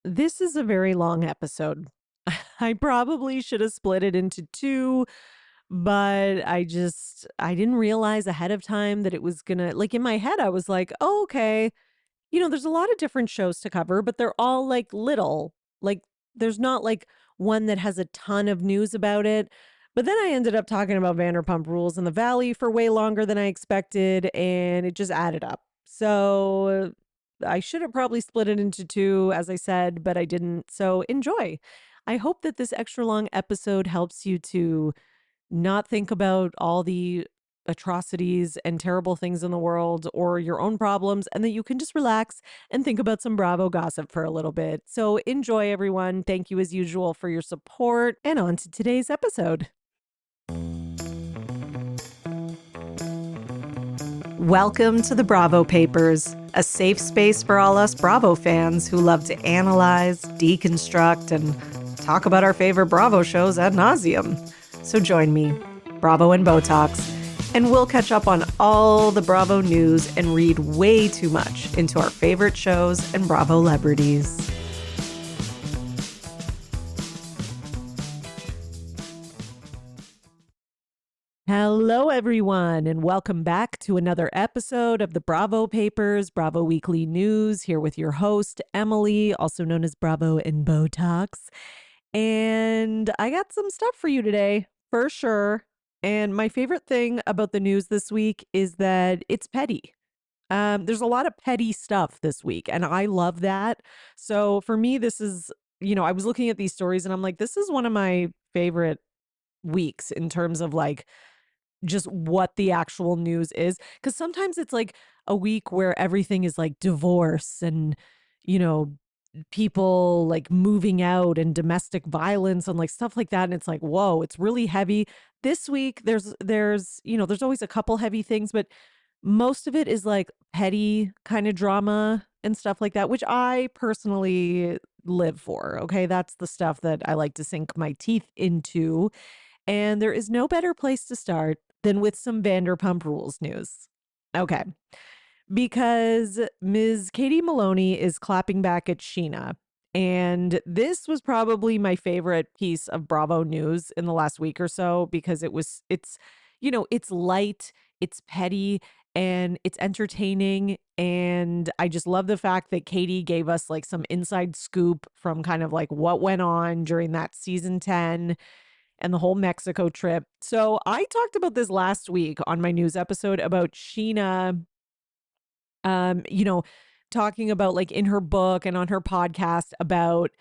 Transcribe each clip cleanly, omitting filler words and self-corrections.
This is a very long episode. I probably should have split it into two, but I didn't realize ahead of time that it was gonna, like, in my head, I was like, oh, okay, there's a lot of different shows to cover, but they're all like little. Like, there's not like one that has a ton of news about it. But then I ended up talking about Vanderpump Rules in the Valley for way longer than I expected, and it just added up. So I should have probably split it into two, as I said, but I didn't. So enjoy. I hope that this extra long episode helps you to not think about all the atrocities and terrible things in the world or your own problems, and that you can just relax and think about some Bravo gossip for a little bit. So enjoy, everyone. Thank you, as usual, for your support. And on to today's episode. Welcome to the Bravo Papers, a safe space for all us Bravo fans who love to analyze, deconstruct, and talk about our favorite Bravo shows ad nauseum. So join me, Bravo and Botox, and we'll catch up on all the Bravo news and read way too much into our favorite shows and Bravo celebrities. Hello, everyone, and welcome back to another episode of the Bravo Papers, Bravo Weekly News, here with your host, Emily, also known as Bravo and Botox. And I got some stuff for you today, for sure. And my favorite thing about the news this week is that it's petty. There's a lot of petty stuff this week, and I love that. So for me, this is, I was looking at these stories and I'm like, this is one of my favorite weeks in terms of like just what the actual news is. Because sometimes it's like a week where everything is like divorce and, you know, people like moving out and domestic violence and like stuff like that, and it's like, whoa, it's really heavy. This week there's always a couple heavy things, but most of it is like petty kind of drama and stuff like that, which I personally live for. Okay, that's the stuff that I like to sink my teeth into, and there is no better place to start than with some Vanderpump Rules news. Okay, because Ms. Katie Maloney is clapping back at Sheena. And this was probably my favorite piece of Bravo news in the last week or so, because it's light, it's petty, and it's entertaining. And I just love the fact that Katie gave us like some inside scoop from kind of like what went on during that season 10 and the whole Mexico trip. So I talked about this last week on my news episode about Sheena, um, you know, talking about like in her book and on her podcast about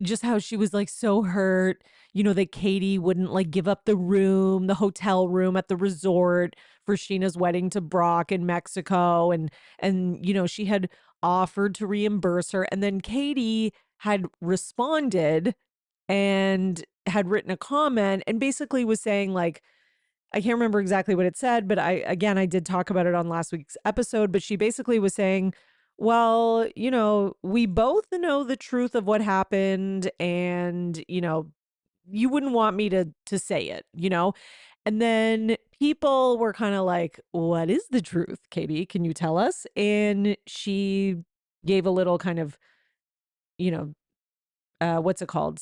just how she was like so hurt, that Katie wouldn't like give up the hotel room at the resort for Sheena's wedding to Brock in Mexico. And she had offered to reimburse her. And then Katie had responded and had written a comment and basically was saying like, I can't remember exactly what it said, but I did talk about it on last week's episode, but she basically was saying, well, we both know the truth of what happened, and, you wouldn't want me to say it. And then people were kind of like, what is the truth, Katie? Can you tell us? And she gave a little kind of, you know, what's it called?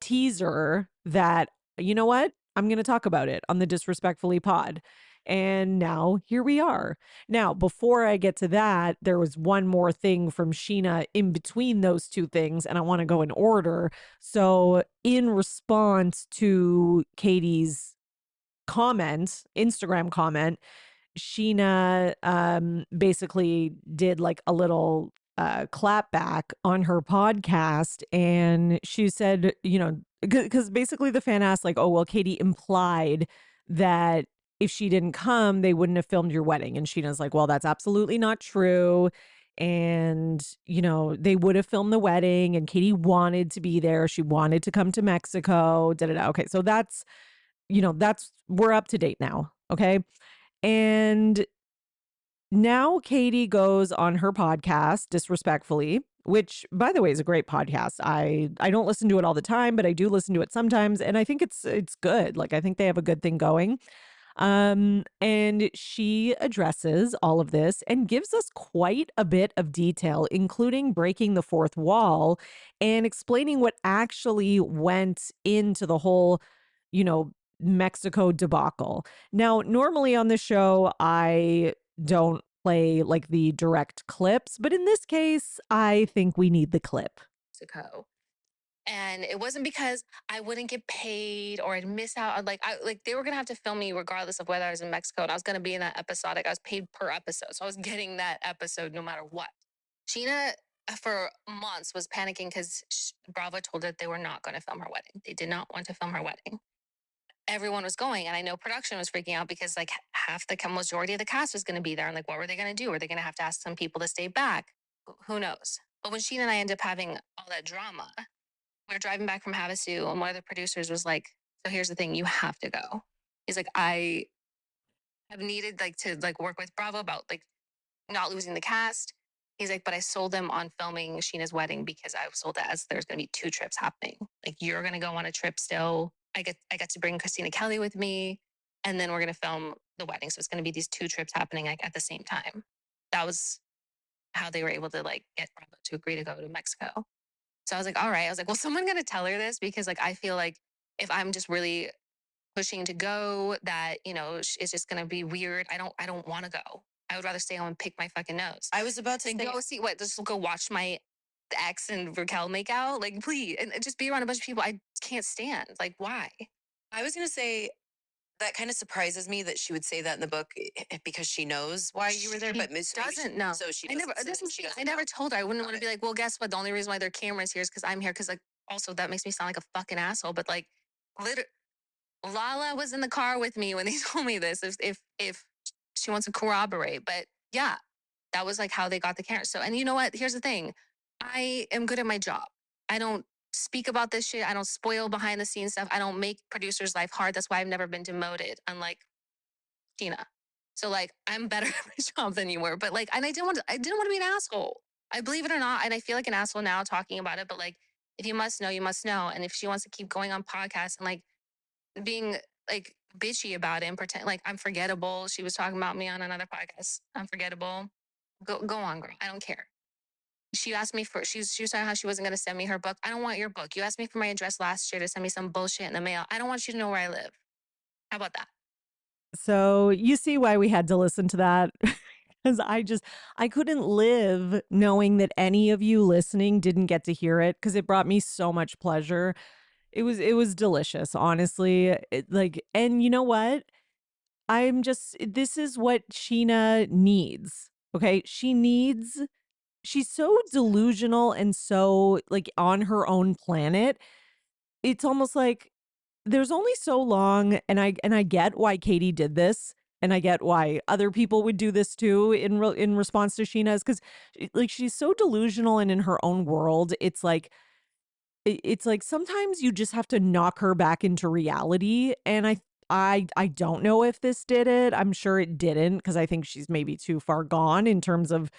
Teaser that, you know what? I'm going to talk about it on the Disrespectfully pod. And now here we are. Now, before I get to that, there was one more thing from Sheena in between those two things, and I want to go in order. So, in response to Katie's comment, Instagram comment, Sheena basically did like a little clap back on her podcast, and she said, because basically the fan asked like, oh, well, Katie implied that if she didn't come, they wouldn't have filmed your wedding. And Sheena's like, well, that's absolutely not true. And, they would have filmed the wedding, and Katie wanted to be there. She wanted to come to Mexico. Da, da, da. Okay. So we're up to date now. Okay. And now Katie goes on her podcast, Disrespectfully, which, by the way, is a great podcast. I don't listen to it all the time, but I do listen to it sometimes, and I think it's good. Like, I think they have a good thing going. And she addresses all of this and gives us quite a bit of detail, including breaking the fourth wall and explaining what actually went into the whole, you know, Mexico debacle. Now, normally on the show, I don't play like the direct clips, but in this case, I think we need the clip. Mexico. And it wasn't because I wouldn't get paid or I'd miss out on like they were gonna have to film me regardless of whether I was in Mexico and I was gonna be in that episode. Like I was paid per episode. So I was getting that episode no matter what. Sheena for months was panicking because Bravo told her they were not going to film her wedding. They did not want to film her wedding. Everyone was going, and I know production was freaking out because like half the majority of the cast was going to be there. And like, what were they going to do? Were they going to have to ask some people to stay back? Who knows? But when Sheena and I ended up having all that drama, we were driving back from Havasu, and one of the producers was like, "So here's the thing, you have to go." He's like, "I have needed like to like work with Bravo about like not losing the cast." He's like, "But I sold them on filming Sheena's wedding because I sold it as there's going to be two trips happening. Like you're going to go on a trip still. I got to bring Christina Kelly with me, and then we're going to film the wedding. So it's going to be these two trips happening like at the same time." That was how they were able to like get Bravo to agree to go to Mexico. So I was like, all right. I was like, well, someone got to tell her this because like I feel like if I'm just really pushing to go, that it's just going to be weird. I don't want to go. I would rather stay home and pick my fucking nose. I was about to Then say, go see what? Just go watch my ex and Raquel make out. Like, please, and just be around a bunch of people I can't stand. Like, why? I was going to say that kind of surprises me that she would say that in the book because she knows why you were there, She but maybe doesn't know. So she I doesn't. never. So This is she the thing. I doesn't never know. told her. I wouldn't Got want to it. be like, well, guess what? The only reason why their camera's here is because I'm here. Because like, also that makes me sound like a fucking asshole. But like, literally, Lala was in the car with me when they told me this. If she wants to corroborate, but yeah, that was like how they got the camera. So, and you know what? Here's the thing: I am good at my job. I don't speak about this shit. I don't spoil behind the scenes stuff. I don't make producers' life hard. That's why I've never been demoted, unlike Tina. So like, I'm better at my job than you were. But like, and I didn't want to be an asshole. I believe it or not, and I feel like an asshole now talking about it. But like, if you must know, you must know. And if she wants to keep going on podcasts and like being like bitchy about it and pretend like I'm forgettable. She was talking about me on another podcast. I'm forgettable. Go on, girl. I don't care. She asked me for she was talking how she wasn't gonna send me her book. I don't want your book. You asked me for my address last year to send me some bullshit in the mail. I don't want you to know where I live. How about that? So you see why we had to listen to that. Because I couldn't live knowing that any of you listening didn't get to hear it because it brought me so much pleasure. It was delicious, honestly. Like, and you know what? This is what Sheena needs. Okay. She's so delusional and so like on her own planet. It's almost like there's only so long, and I get why Katie did this, and I get why other people would do this too in response to Sheena's because like she's so delusional and in her own world. It's like sometimes you just have to knock her back into reality, and I don't know if this did it. I'm sure it didn't because I think she's maybe too far gone in terms of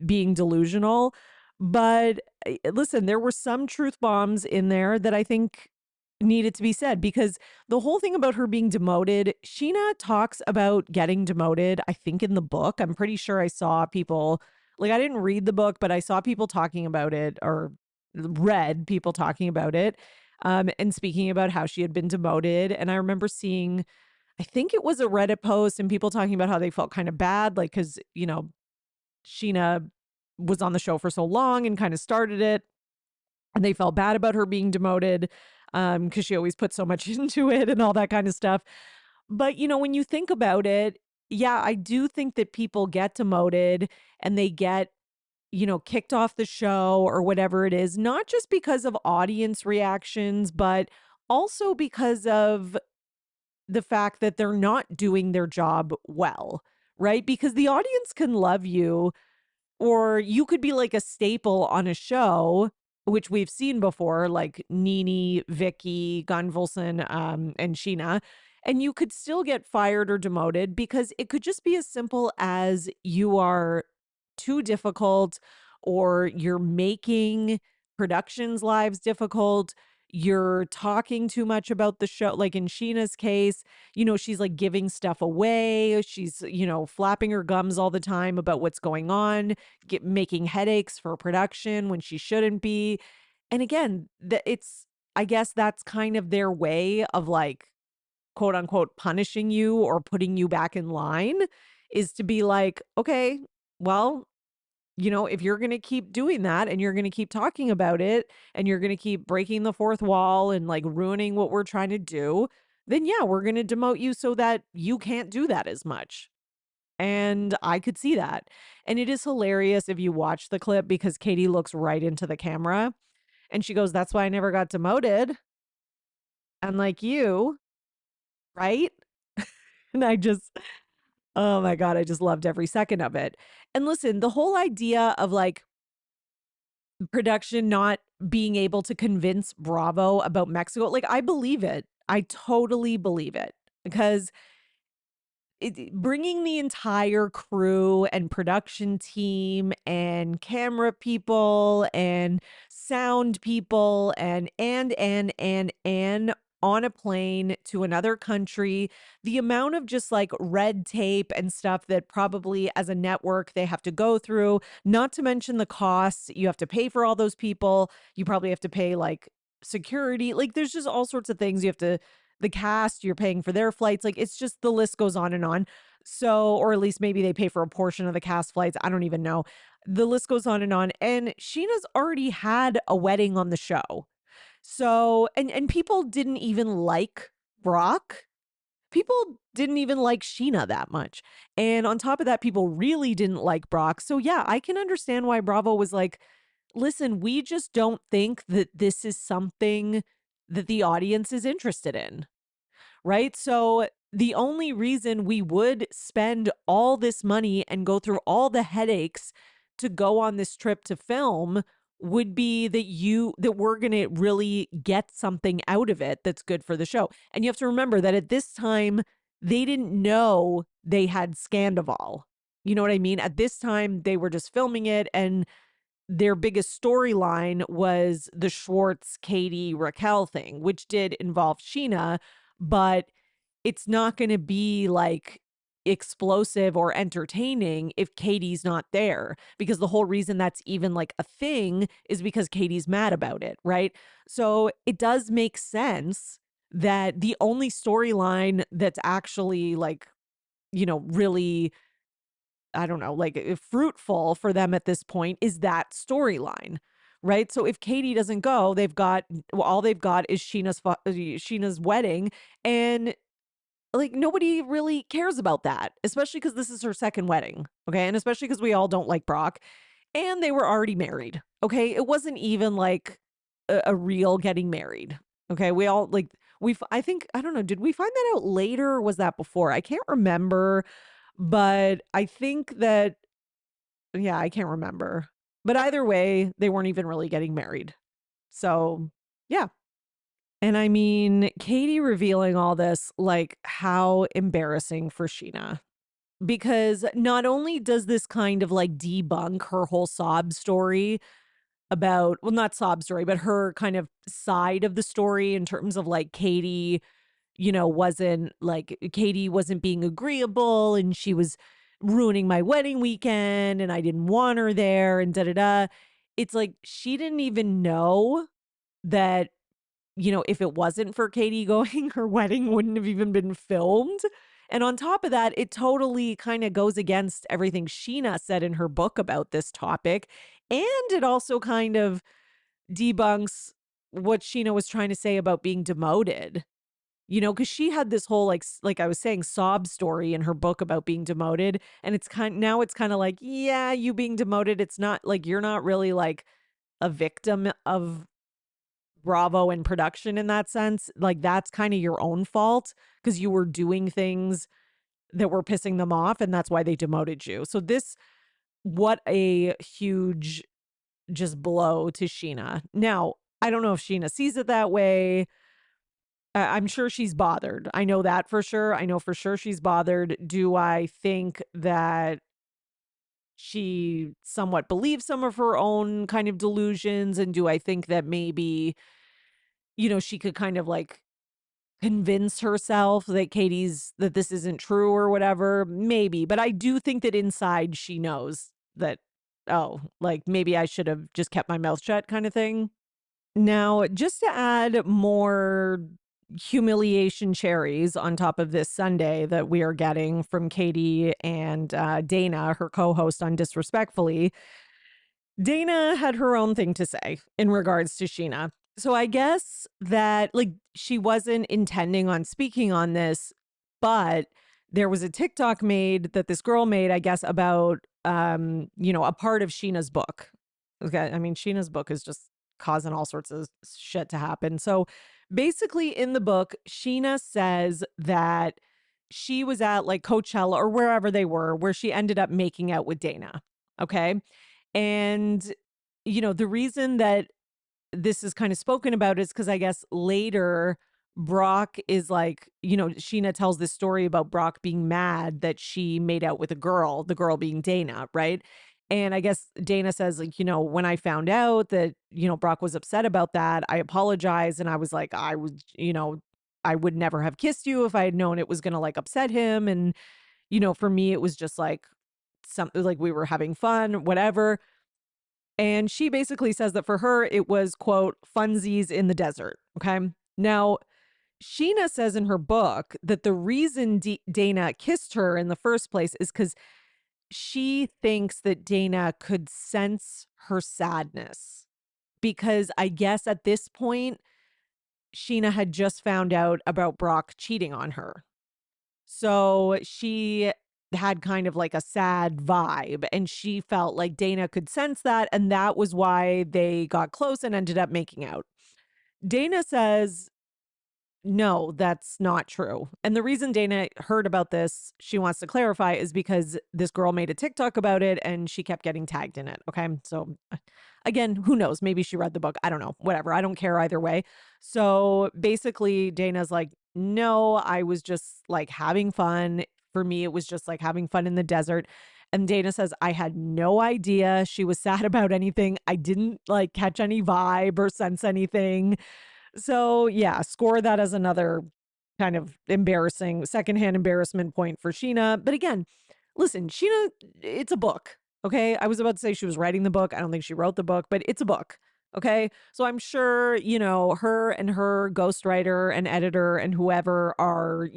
being delusional. But listen, there were some truth bombs in there that I think needed to be said because the whole thing about her being demoted, Sheena talks about getting demoted, I think in the book. I'm pretty sure I saw people like I didn't read the book, but I saw people talking about it or read people talking about it and speaking about how she had been demoted. And I remember seeing, I think it was a Reddit post and people talking about how they felt kind of bad, like, because, Sheena was on the show for so long and kind of started it. And they felt bad about her being demoted because she always put so much into it and all that kind of stuff. But, when you think about it, yeah, I do think that people get demoted and they get kicked off the show or whatever it is, not just because of audience reactions, but also because of the fact that they're not doing their job well, right? Because the audience can love you or you could be like a staple on a show, which we've seen before, like Nene, Vicky, Gunvalson, and Sheena. And you could still get fired or demoted because it could just be as simple as you are too difficult or you're making productions' lives difficult. you're talking too much about the show. Like in Sheena's case, you know, she's like giving stuff away. She's, you know, flapping her gums all the time about what's going on, making headaches for production when she shouldn't be. And again, I guess that's kind of their way of like, quote unquote, punishing you or putting you back in line, is to be like, okay, well, you know, if you're going to keep doing that and you're going to keep talking about it and you're going to keep breaking the fourth wall and like ruining what we're trying to do, then yeah, we're going to demote you so that you can't do that as much. And I could see that. And it is hilarious if you watch the clip because Katie looks right into the camera and she goes, "That's why I never got demoted." And like you, right? And oh my God, I just loved every second of it. And listen, the whole idea of like production not being able to convince Bravo about Mexico, like I believe it. I totally believe it because bringing the entire crew and production team and camera people and sound people and on a plane to another country, the amount of just like red tape and stuff that probably as a network they have to go through, not to mention the costs you have to pay for all those people. You probably have to pay like security, like there's just all sorts of things you have to, the cast, you're paying for their flights. Like it's just the list goes on and on. So, or at least maybe they pay for a portion of the cast flights. I don't even know. The list goes on and on. And Sheena's already had a wedding on the show. So, and people didn't even like Brock. People didn't even like Sheena that much. And on top of that, people really didn't like Brock. So yeah, I can understand why Bravo was like, listen, we just don't think that this is something that the audience is interested in, right? So the only reason we would spend all this money and go through all the headaches to go on this trip to film would be that we're going to really get something out of it that's good for the show. And you have to remember that at this time they didn't know they had Scandival. You know what I mean? At this time they were just filming it, and their biggest storyline was the Schwartz, Katie, Raquel thing, which did involve Sheena, but it's not going to be like explosive or entertaining if Katie's not there, because the whole reason that's even like a thing is because Katie's mad about it, right? So it does make sense that the only storyline that's actually like, you know, really, I don't know, like fruitful for them at this point is that storyline. Right. So if Katie doesn't go, all they've got is Sheena's wedding. And like nobody really cares about that, especially because this is her second wedding. Okay. And especially because we all don't like Brock and they were already married. Okay. It wasn't even like a real getting married. Okay. We all like, I think, I don't know, did we find that out later or was that before? I can't remember, but I think that, yeah, I can't remember. But either way, they weren't even really getting married. So yeah. And I mean, Katie revealing all this, like how embarrassing for Sheena. Because not only does this kind of like debunk her whole sob story about, well, not sob story, but her kind of side of the story in terms of like Katie, you know, Katie wasn't being agreeable and she was ruining my wedding weekend and I didn't want her there and da da da. It's like she didn't even know that, you know, if it wasn't for Katie going, her wedding wouldn't have even been filmed. And on top of that, it totally kind of goes against everything Sheena said in her book about this topic. And it also kind of debunks what Sheena was trying to say about being demoted. You know, because she had this whole like I was saying, sob story in her book about being demoted. And now it's kind of like, yeah, you being demoted, it's not like you're not really like a victim of Bravo and production in that sense. Like that's kind of your own fault because you were doing things that were pissing them off and that's why they demoted you. So what a huge just blow to Sheena. Now, I don't know if Sheena sees it that way. I'm sure she's bothered. I know that for sure. I know for sure she's bothered. Do I think that she somewhat believes some of her own kind of delusions? And do I think that maybe, she could kind of like convince herself that that this isn't true or whatever. Maybe. But I do think that inside she knows that, oh, like maybe I should have just kept my mouth shut kind of thing. Now, just to add more humiliation cherries on top of this Sunday that we are getting from Katie and Dana, her co host on Disrespectfully, Dana had her own thing to say in regards to Sheena. So I guess that like she wasn't intending on speaking on this, but there was a TikTok made that this girl made, I guess, about a part of Sheena's book. Okay. I mean, Sheena's book is just causing all sorts of shit to happen. So basically in the book, Sheena says that she was at like Coachella or wherever they were, where she ended up making out with Dana. Okay. And, the reason that this is kind of spoken about is because I guess later Brock is like, Sheena tells this story about Brock being mad that she made out with a girl, the girl being Dana, right? And I guess Dana says, like, when I found out that, Brock was upset about that, I apologized. And I was like, I would never have kissed you if I had known it was going to like upset him. And, for me, it was just like something like we were having fun, whatever. And she basically says that for her, it was, quote, funsies in the desert. Okay. Now, Sheena says in her book that the reason Dana kissed her in the first place is because she thinks that Dana could sense her sadness. Because I guess at this point, Sheena had just found out about Brock cheating on her. So she had kind of like a sad vibe, and she felt like Dana could sense that, and that was why they got close and ended up making out. Dana says no, that's not true. And the reason Dana heard about this, she wants to clarify, is because this girl made a TikTok about it and she kept getting tagged in it. Okay. So again, who knows? Maybe she read the book. I don't know. Whatever. I don't care either way. So basically, Dana's like, no, I was just like having fun. For me, it was just like having fun in the desert. And Dana says, I had no idea she was sad about anything. I didn't like catch any vibe or sense anything. So yeah, score that as another kind of embarrassing secondhand embarrassment point for Sheena. But again, listen, Sheena, it's a book. Okay. I was about to say she was writing the book. I don't think she wrote the book, but it's a book. Okay. So I'm sure, her and her ghostwriter and editor and whoever are,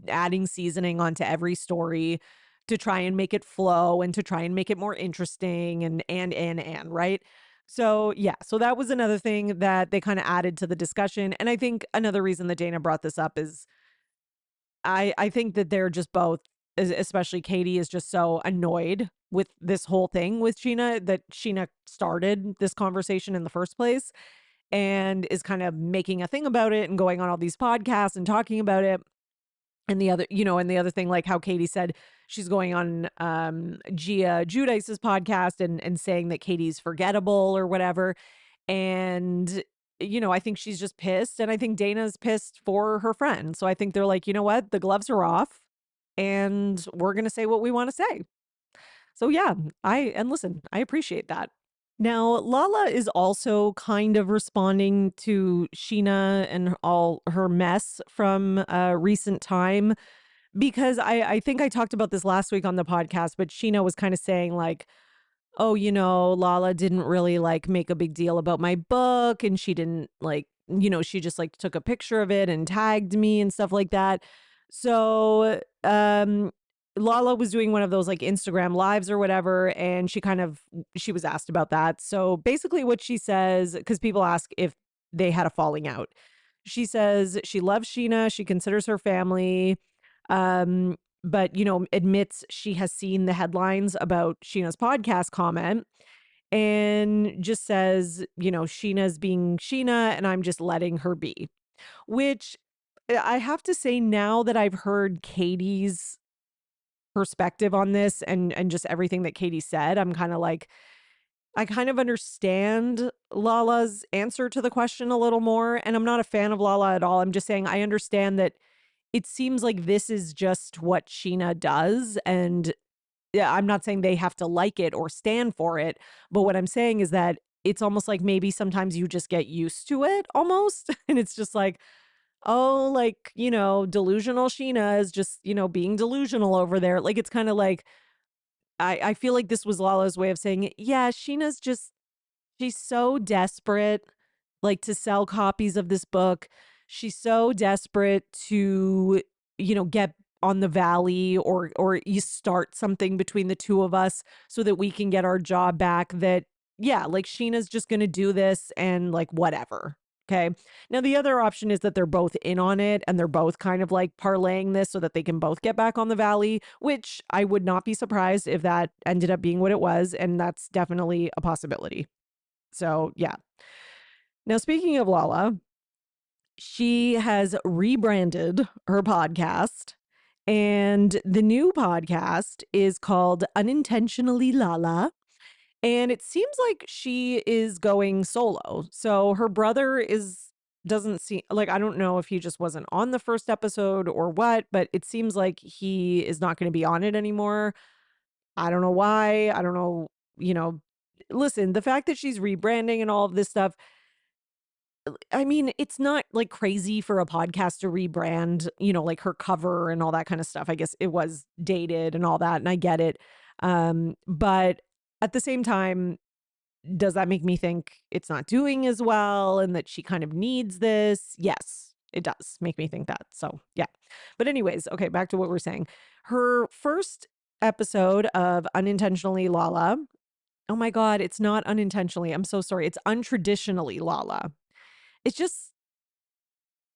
adding seasoning onto every story to try and make it flow and to try and make it more interesting and, right? So, yeah, so that was another thing that they kind of added to the discussion. And I think another reason that Dana brought this up is I think that they're just both, especially Katie, is just so annoyed with this whole thing with Sheena that Sheena started this conversation in the first place and is kind of making a thing about it and going on all these podcasts and talking about it. And the other thing, like how Katie said she's going on Gia Judice's podcast and saying that Katie's forgettable or whatever. And, I think she's just pissed. And I think Dana's pissed for her friend. So I think they're like, you know what? The gloves are off and we're going to say what we want to say. So yeah, and listen, I appreciate that. Now, Lala is also kind of responding to Sheena and all her mess from recent time because I think I talked about this last week on the podcast, but Sheena was kind of saying like, oh, Lala didn't really like make a big deal about my book and she didn't like, she just like took a picture of it and tagged me and stuff like that. So, Lala was doing one of those like Instagram lives or whatever, and she was asked about that. So basically what she says, because people ask if they had a falling out, she says she loves Sheena, she considers her family, but admits she has seen the headlines about Sheena's podcast comment and just says, Sheena's being Sheena and I'm just letting her be. Which I have to say, now that I've heard Katie's perspective on this and just everything that Katie said, I'm kind of like, I kind of understand Lala's answer to the question a little more. And I'm not a fan of Lala at all. I'm just saying I understand that it seems like this is just what Sheena does. And yeah, I'm not saying they have to like it or stand for it. But what I'm saying is that it's almost like maybe sometimes you just get used to it almost. And it's just like, oh, like, delusional Sheena is just, being delusional over there. Like, it's kind of like, I feel like this was Lala's way of saying, yeah, Sheena's just, she's so desperate, like, to sell copies of this book. She's so desperate to, get on the Valley or you start something between the two of us so that we can get our job back. That, yeah, like Sheena's just going to do this and like whatever. Okay. Now, the other option is that they're both in on it and they're both kind of like parlaying this so that they can both get back on the Valley, which I would not be surprised if that ended up being what it was. And that's definitely a possibility. So, yeah. Now, speaking of Lala, she has rebranded her podcast, and the new podcast is called Unintentionally Lala. And it seems like she is going solo. So her brother doesn't seem like, I don't know if he just wasn't on the first episode or what, but it seems like he is not going to be on it anymore. I don't know why. I don't know, you know. Listen, the fact that she's rebranding and all of this stuff, I mean, it's not like crazy for a podcast to rebrand, like her cover and all that kind of stuff. I guess it was dated and all that, and I get it. But at the same time, does that make me think it's not doing as well and that she kind of needs this? Yes, it does make me think that. So, yeah. But anyways, okay, back to what we're saying. Her first episode of Unintentionally Lala. Oh my God, it's not unintentionally. I'm so sorry. It's untraditionally Lala. It's just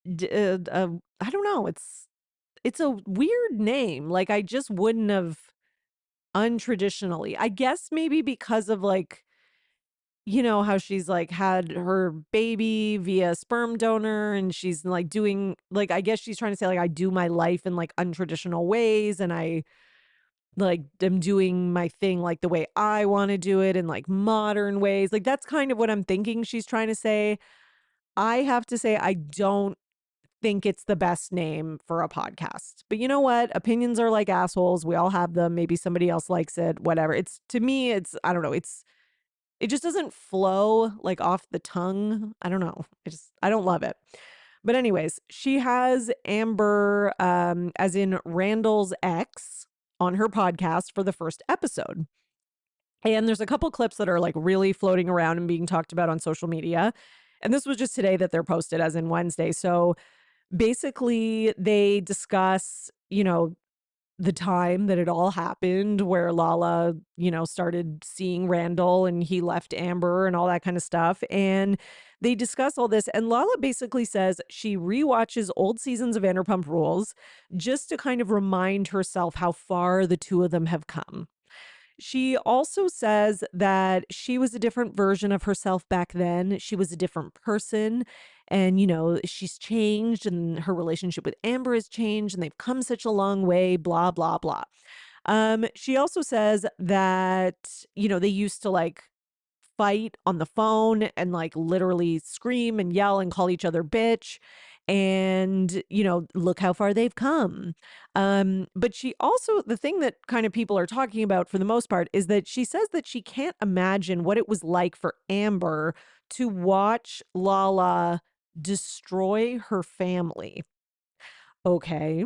I don't know. It's a weird name. Like, I just wouldn't have untraditionally. I guess maybe because of like, how she's like had her baby via sperm donor and she's like doing like, I guess she's trying to say like I do my life in like untraditional ways and I like am doing my thing like the way I want to do it in like modern ways. Like, that's kind of what I'm thinking she's trying to say. I have to say I don't think it's the best name for a podcast. But you know what? Opinions are like assholes. We all have them. Maybe somebody else likes it, whatever. It's, to me, I don't know. It just doesn't flow like off the tongue. I don't know. I don't love it. But anyways, she has Amber, as in Randall's ex, on her podcast for the first episode. And there's a couple clips that are like really floating around and being talked about on social media. And this was just today that they're posted, as in Wednesday. So basically, they discuss, the time that it all happened where Lala, started seeing Randall and he left Amber and all that kind of stuff. And they discuss all this. And Lala basically says she rewatches old seasons of Vanderpump Rules just to kind of remind herself how far the two of them have come. She also says that she was a different version of herself back then. She was a different person. And, she's changed and her relationship with Amber has changed and they've come such a long way, blah, blah, blah. She also says that, they used to like fight on the phone and like literally scream and yell and call each other bitch. And, look how far they've come. But she also, the thing that kind of people are talking about for the most part is that she says that she can't imagine what it was like for Amber to watch Lala destroy her family. Okay.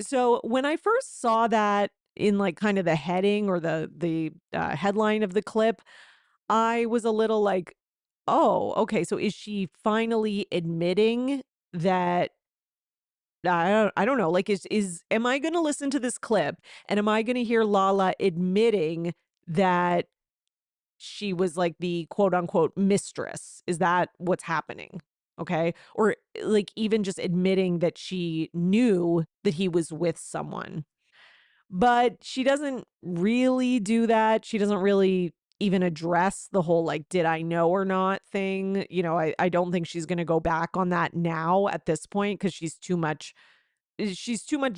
So when I first saw that in like kind of the heading or the headline of the clip, I was a little like, oh, okay. So is she finally admitting that I don't know, like, am I gonna listen to this clip and am I gonna hear Lala admitting that she was like the quote unquote mistress? Is that what's happening? Okay. Or like even just admitting that she knew that he was with someone. But she doesn't really do that. She doesn't really even address the whole like, did I know or not thing. I don't think she's going to go back on that now at this point because she's too much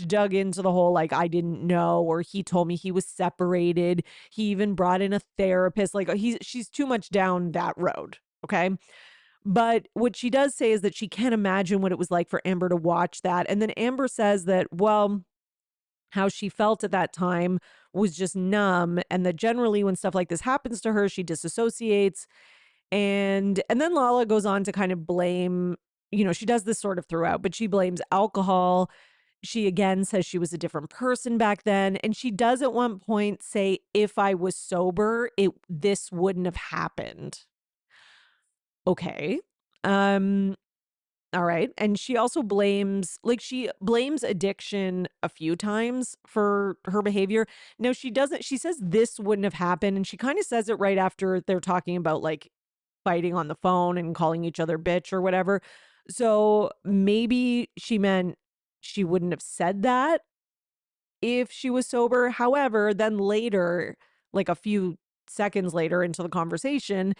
dug into the whole like, I didn't know, or he told me he was separated. He even brought in a therapist. Like she's too much down that road. Okay. But what she does say is that she can't imagine what it was like for Amber to watch that. And then Amber says that, well, how she felt at that time was just numb, and that generally when stuff like this happens to her, she disassociates. And then Lala goes on to kind of blame, she does this sort of throughout, but she blames alcohol. She again says she was a different person back then. And she does at one point say, if I was sober, this wouldn't have happened. Okay. All right. And she also blames addiction a few times for her behavior. No, she doesn't. She says this wouldn't have happened. And she kind of says it right after they're talking about like fighting on the phone and calling each other bitch or whatever. So maybe she meant she wouldn't have said that if she was sober. However, then later, like a few seconds later into the conversation,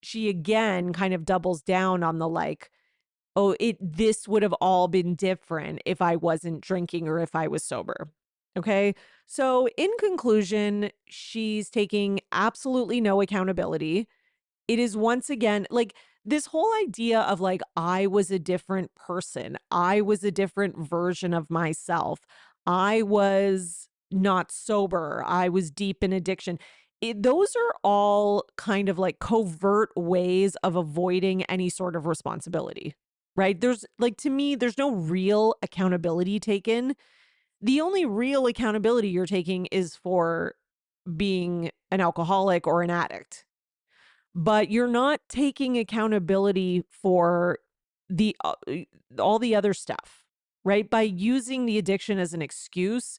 she again kind of doubles down on the like, oh, this would have all been different if I wasn't drinking or if I was sober. Okay. So in conclusion, she's taking absolutely no accountability. It is once again like this whole idea of like, I was a different person. I was a different version of myself. I was not sober. I was deep in addiction. Those are all kind of like covert ways of avoiding any sort of responsibility, right? There's like, to me, there's no real accountability taken. The only real accountability you're taking is for being an alcoholic or an addict, but you're not taking accountability for the all the other stuff, right? By using the addiction as an excuse,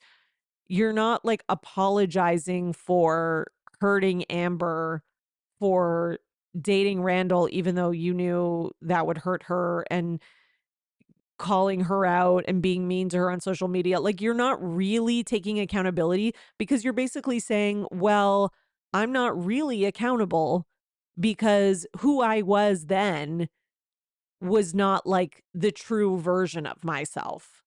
you're not like apologizing for hurting Amber, for dating Randall even though you knew that would hurt her, and calling her out and being mean to her on social media. Like, you're not really taking accountability because you're basically saying, well, I'm not really accountable because who I was then was not like the true version of myself.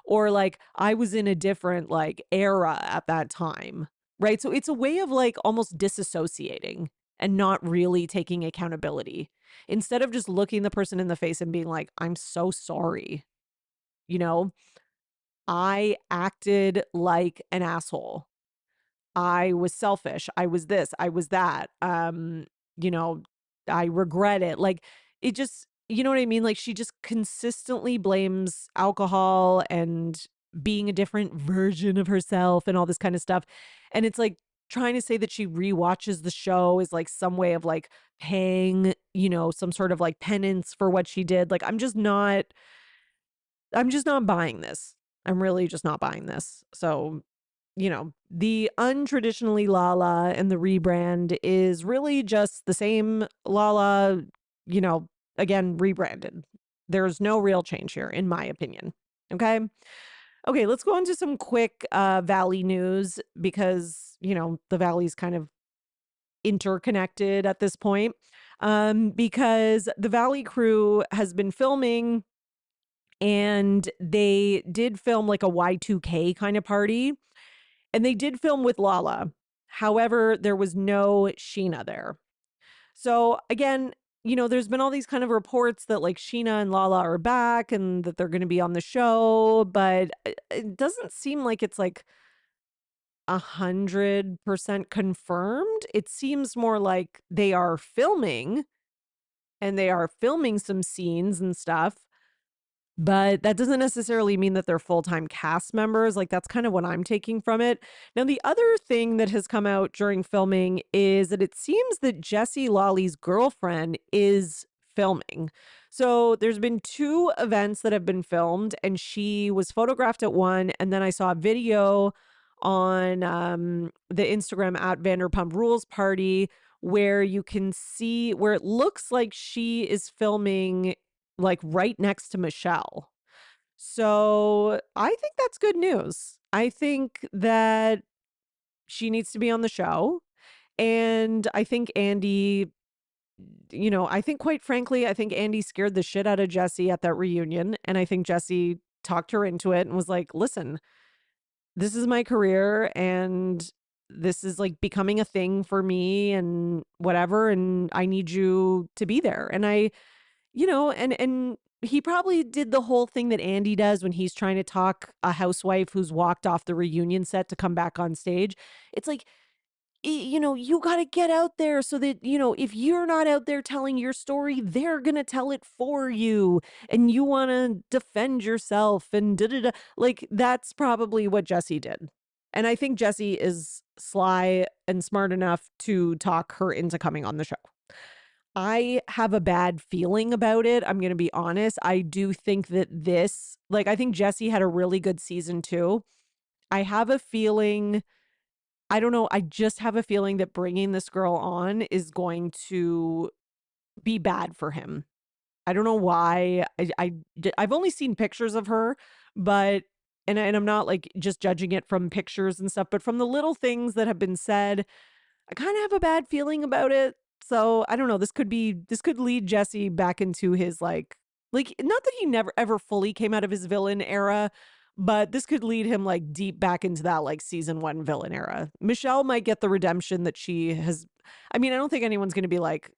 Or like I was in a different like era at that time. Right. So it's a way of like almost disassociating and not really taking accountability. Instead of just looking the person in the face and being like, I'm so sorry. You know, I acted like an asshole. I was selfish. I was this, I was that. You know, I regret it. Like it just, you know what I mean? Like she just consistently blames alcohol and being a different version of herself and all this kind of stuff. And it's like trying to say that she rewatches the show is like some way of like paying, some sort of like penance for what she did. Like I'm just not buying this. I'm really just not buying this. So the untraditionally Lala and the rebrand is really just the same Lala, again, rebranded. There's no real change here, in my opinion. Okay. Okay, let's go into some quick Valley news because, the Valley's kind of interconnected at this point. Because the Valley crew has been filming and they did film like a Y2K kind of party. And they did film with Lala. However, there was no Sheena there. So again, there's been all these kind of reports that like Sheena and Lala are back and that they're going to be on the show, but it doesn't seem like it's like 100% confirmed. It seems more like they are filming and they are filming some scenes and stuff. But that doesn't necessarily mean that they're full-time cast members. Like, that's kind of what I'm taking from it. Now, the other thing that has come out during filming is that it seems that Jessie Lawley's girlfriend is filming. So there's been 2 events that have been filmed, and she was photographed at one, and then I saw a video on the Instagram at Vanderpump Rules Party where you can see where it looks like she is filming like right next to Michelle. So I think that's good news. I think that she needs to be on the show. And I think Andy, I think quite frankly, I think Andy scared the shit out of Jessie at that reunion. And I think Jessie talked her into it and was like, listen, this is my career and this is like becoming a thing for me and whatever. And I need you to be there. And and he probably did the whole thing that Andy does when he's trying to talk a housewife who's walked off the reunion set to come back on stage. It's like you got to get out there so that, if you're not out there telling your story, they're going to tell it for you. And you want to defend yourself and da da da. Like, that's probably what Jesse did. And I think Jesse is sly and smart enough to talk her into coming on the show. I have a bad feeling about it. I'm going to be honest. I do think that I think Jesse had a really good season too. I have a feeling, I don't know. I just have a feeling that bringing this girl on is going to be bad for him. I don't know why. I've only seen pictures of her, but and I'm not like just judging it from pictures and stuff, but from the little things that have been said, I kind of have a bad feeling about it. So I don't know. This could lead Jesse back into his like not that he never ever fully came out of his villain era, but this could lead him like deep back into that like season 1 villain era. Michelle might get the redemption that she has. I mean, I don't think anyone's going to be like,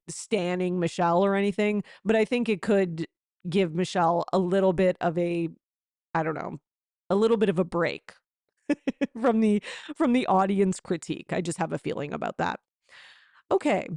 standing Michelle or anything, but I think it could give Michelle a little bit of I don't know, a little bit of a break from the audience critique. I just have a feeling about that. Okay.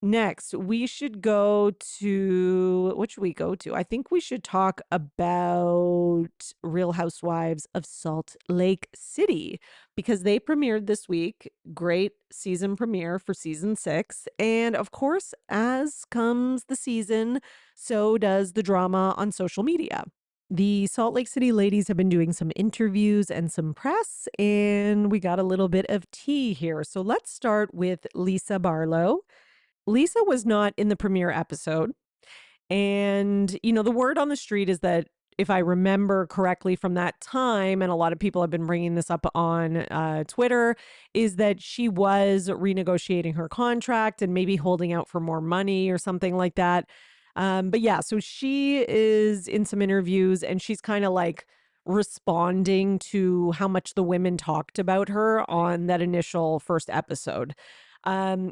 Next, we should go to what should we go to? I think we should talk about Real Housewives of Salt Lake City because they premiered this week. Great season premiere for season 6. And of course, as comes the season, so does the drama on social media. The Salt Lake City ladies have been doing some interviews and some press, and we got a little bit of tea here. So let's start with Lisa Barlow. Lisa was not in the premiere episode. And, the word on the street is that if I remember correctly from that time, and a lot of people have been bringing this up on Twitter, is that she was renegotiating her contract and maybe holding out for more money or something like that. But yeah, so she is in some interviews and she's kind of like responding to how much the women talked about her on that initial first episode.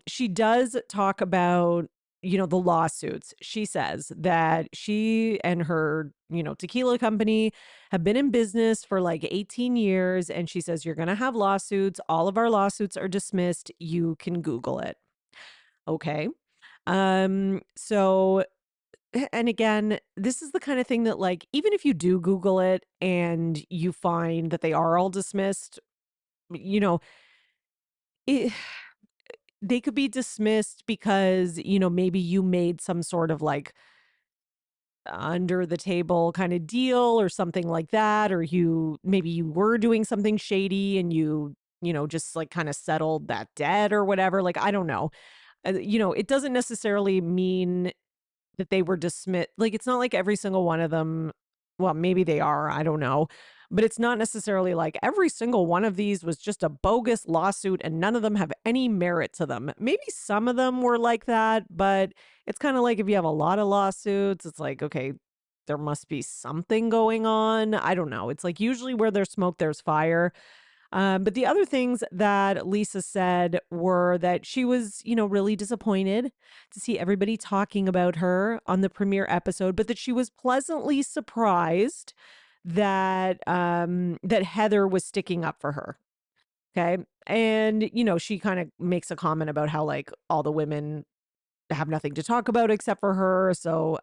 She does talk about, the lawsuits. She says that she and her, tequila company have been in business for like 18 years. And she says, you're going to have lawsuits. All of our lawsuits are dismissed. You can Google it. Okay. So, and again, this is the kind of thing that like, even if you do Google it and you find that they are all dismissed, it, they could be dismissed because, maybe you made some sort of like under the table kind of deal or something like that, or maybe you were doing something shady and just like kind of settled that debt or whatever. Like, I don't know. It doesn't necessarily mean that they were dismissed. Like, it's not like every single one of them, well, maybe they are, I don't know. But it's not necessarily like every single one of these was just a bogus lawsuit and none of them have any merit to them. Maybe some of them were like that, but it's kind of like if you have a lot of lawsuits, it's like, okay, there must be something going on. I don't know. It's like usually where there's smoke, there's fire. But the other things that Lisa said were that she was, really disappointed to see everybody talking about her on the premiere episode, but that she was pleasantly surprised that that Heather was sticking up for her. Okay. And, she kind of makes a comment about how like all the women have nothing to talk about except for her. So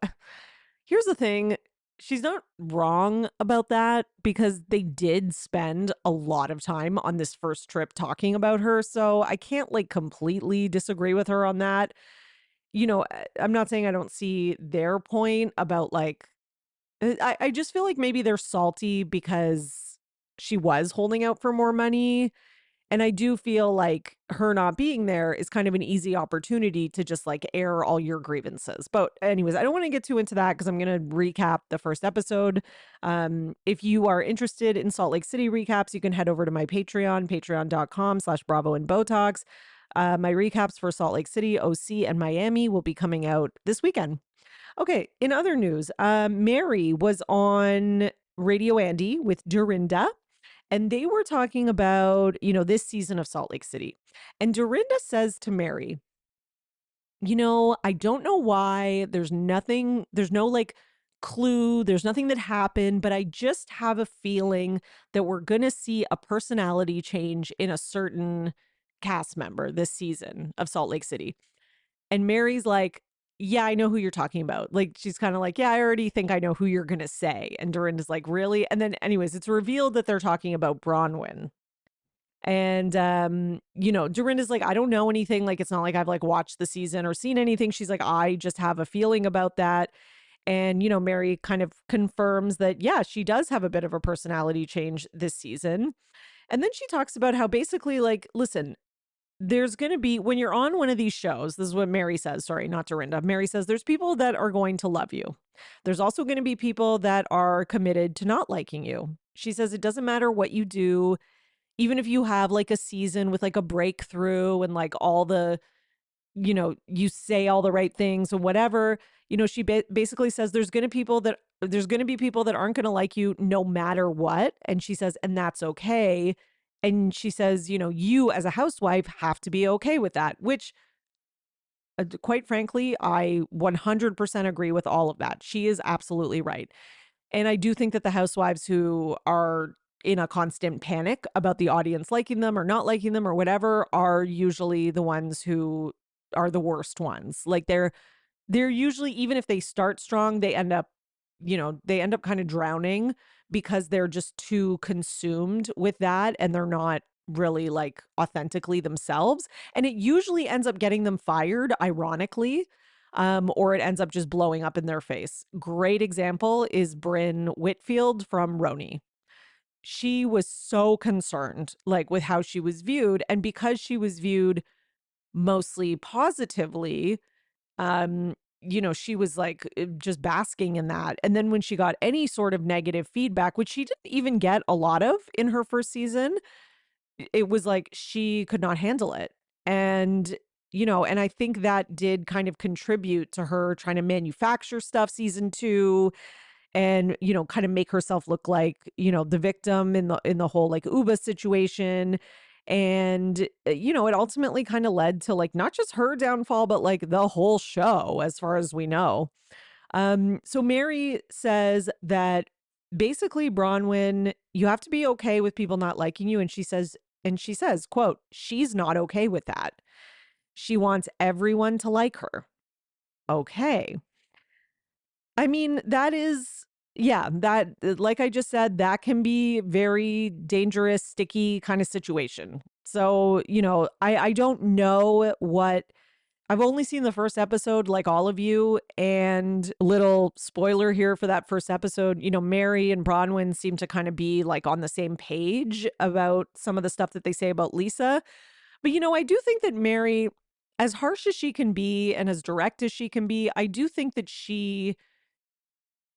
here's the thing. She's not wrong about that because they did spend a lot of time on this first trip talking about her. So I can't like completely disagree with her on that. I'm not saying I don't see their point about like, I just feel like maybe they're salty because she was holding out for more money. And I do feel like her not being there is kind of an easy opportunity to just like air all your grievances. But anyways, I don't want to get too into that because I'm going to recap the first episode. If you are interested in Salt Lake City recaps, you can head over to my Patreon, patreon.com/Bravo and Botox. My recaps for Salt Lake City, OC, and Miami will be coming out this weekend. Okay, in other news, Mary was on Radio Andy with Dorinda. And they were talking about, this season of Salt Lake City. And Dorinda says to Mary, I don't know why. There's no like clue. There's nothing that happened, but I just have a feeling that we're going to see a personality change in a certain cast member this season of Salt Lake City. And Mary's like, yeah, I know who you're talking about. Like, she's kind of like, yeah, I already think I know who you're going to say. And Dorinda's like, really? And then, anyways, it's revealed that they're talking about Bronwyn. And, Dorinda's like, I don't know anything. Like, it's not like I've like watched the season or seen anything. She's like, I just have a feeling about that. And, Mary kind of confirms that, yeah, she does have a bit of a personality change this season. And then she talks about how basically, like, listen, there's going to be, when you're on one of these shows, this is what Mary says, sorry, not Dorinda. Mary says, there's people that are going to love you. There's also going to be people that are committed to not liking you. She says, it doesn't matter what you do, even if you have like a season with like a breakthrough and like all the, you say all the right things or whatever, she basically says there's going to be people that aren't going to like you no matter what. And she says, and that's okay. And she says, you as a housewife have to be okay with that, which quite frankly, I 100% agree with all of that. She is absolutely right. And I do think that the housewives who are in a constant panic about the audience liking them or not liking them or whatever are usually the ones who are the worst ones. Like they're usually, even if they start strong, they end up kind of drowning because they're just too consumed with that and they're not really like authentically themselves. And it usually ends up getting them fired, ironically, or it ends up just blowing up in their face. Great example is Brynn Whitfield from RHONJ. She was so concerned like with how she was viewed. And because she was viewed mostly positively, she was like just basking in that. And then when she got any sort of negative feedback, which she didn't even get a lot of in her first season, it was like she could not handle it. And, and I think that did kind of contribute to her trying to manufacture stuff season 2 and, kind of make herself look like, the victim in the whole like Uba situation. And, it ultimately kind of led to like not just her downfall, but like the whole show, as far as we know. So Mary says that basically, Bronwyn, you have to be okay with people not liking you. And she says, quote, she's not okay with that. She wants everyone to like her. Okay. I mean, that is, yeah, that, like I just said, that can be very dangerous, sticky kind of situation. So, I don't know what, I've only seen the first episode, like all of you. And little spoiler here for that first episode, Mary and Bronwyn seem to kind of be like on the same page about some of the stuff that they say about Lisa. But, I do think that Mary, as harsh as she can be and as direct as she can be, I do think that she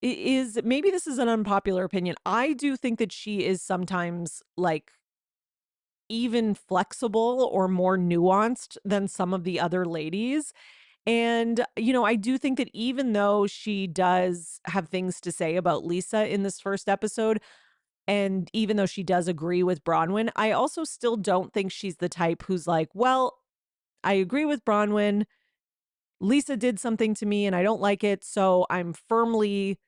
is, maybe this is an unpopular opinion. I do think that she is sometimes like even flexible or more nuanced than some of the other ladies. And, I do think that even though she does have things to say about Lisa in this first episode, and even though she does agree with Bronwyn, I also still don't think she's the type who's like, well, I agree with Bronwyn. Lisa did something to me and I don't like it. So I'm firmly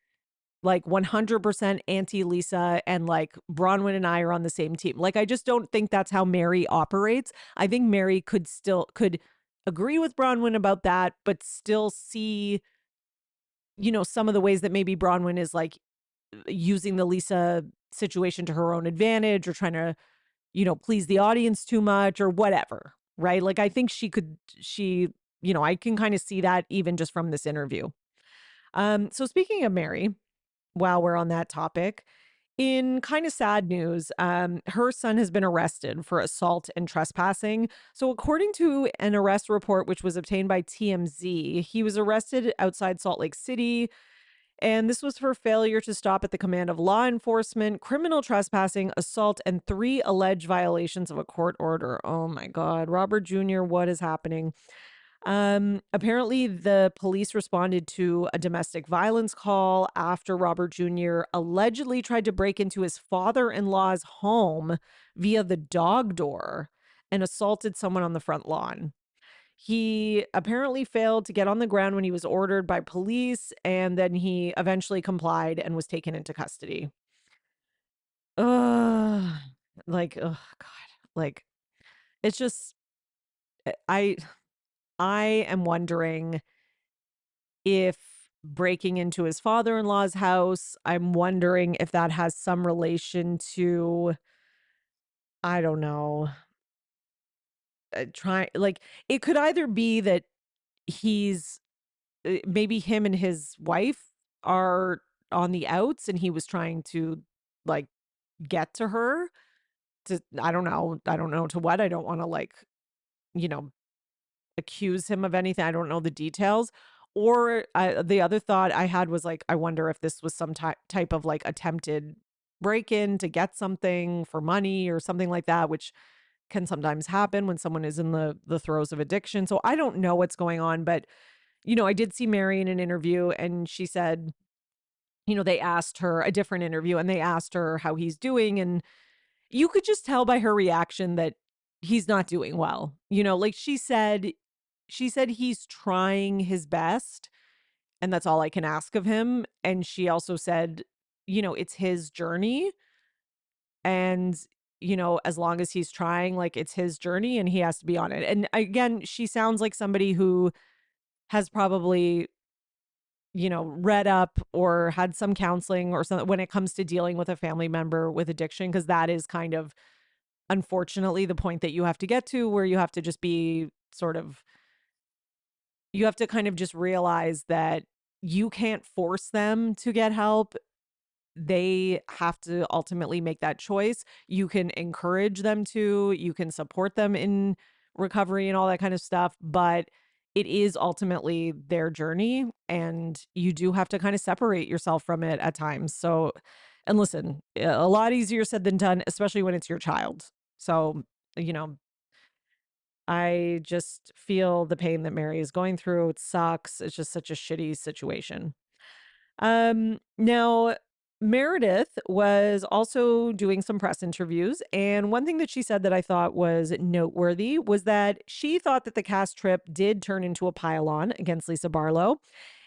like 100% anti Lisa and like Bronwyn and I are on the same team. Like, I just don't think that's how Mary operates. I think Mary could agree with Bronwyn about that, but still see, some of the ways that maybe Bronwyn is like using the Lisa situation to her own advantage or trying to, please the audience too much or whatever. Right. Like, I think I can kind of see that even just from this interview. So speaking of Mary, while we're on that topic, in kind of sad news, her son has been arrested for assault and trespassing. So, according to an arrest report which was obtained by TMZ, he was arrested outside Salt Lake City. And this was for failure to stop at the command of law enforcement, criminal trespassing, assault, and 3 alleged violations of a court order. Oh my God. Robert Jr., what is happening? Apparently the police responded to a domestic violence call after Robert Jr. allegedly tried to break into his father-in-law's home via the dog door and assaulted someone on the front lawn. He apparently failed to get on the ground when he was ordered by police, and then he eventually complied and was taken into custody. Ugh, like, oh God, like, it's just, I I am wondering if breaking into his father-in-law's house, I'm wondering if that has some relation to, I don't know, try like it could either be that he's maybe him and his wife are on the outs and he was trying to like get to her to I don't know to what. I don't want to like, you know, accuse him of anything. I don't know the details. Or the other thought I had was like, I wonder if this was some type of like attempted break in to get something for money or something like that, which can sometimes happen when someone is in the throes of addiction. So I don't know what's going on, but I did see Mary in an interview and she said, they asked her a different interview and they asked her how he's doing and you could just tell by her reaction that he's not doing well. Like she said he's trying his best and that's all I can ask of him. And she also said, it's his journey and as long as he's trying, like it's his journey and he has to be on it. And again, she sounds like somebody who has probably read up or had some counseling or something when it comes to dealing with a family member with addiction, because that is kind of unfortunately the point that you have to get to where you have to just be sort of you have to kind of just realize that you can't force them to get help. They have to ultimately make that choice. You can encourage them to, you can support them in recovery and all that kind of stuff, but it is ultimately their journey and you do have to kind of separate yourself from it at times. So, and listen, a lot easier said than done, especially when it's your child. So, you know, I just feel the pain that Mary is going through. It sucks. It's just such a shitty situation. Now Meredith was also doing some press interviews, and one thing that she said that I thought was noteworthy was that she thought that the cast trip did turn into a pile-on against Lisa Barlow.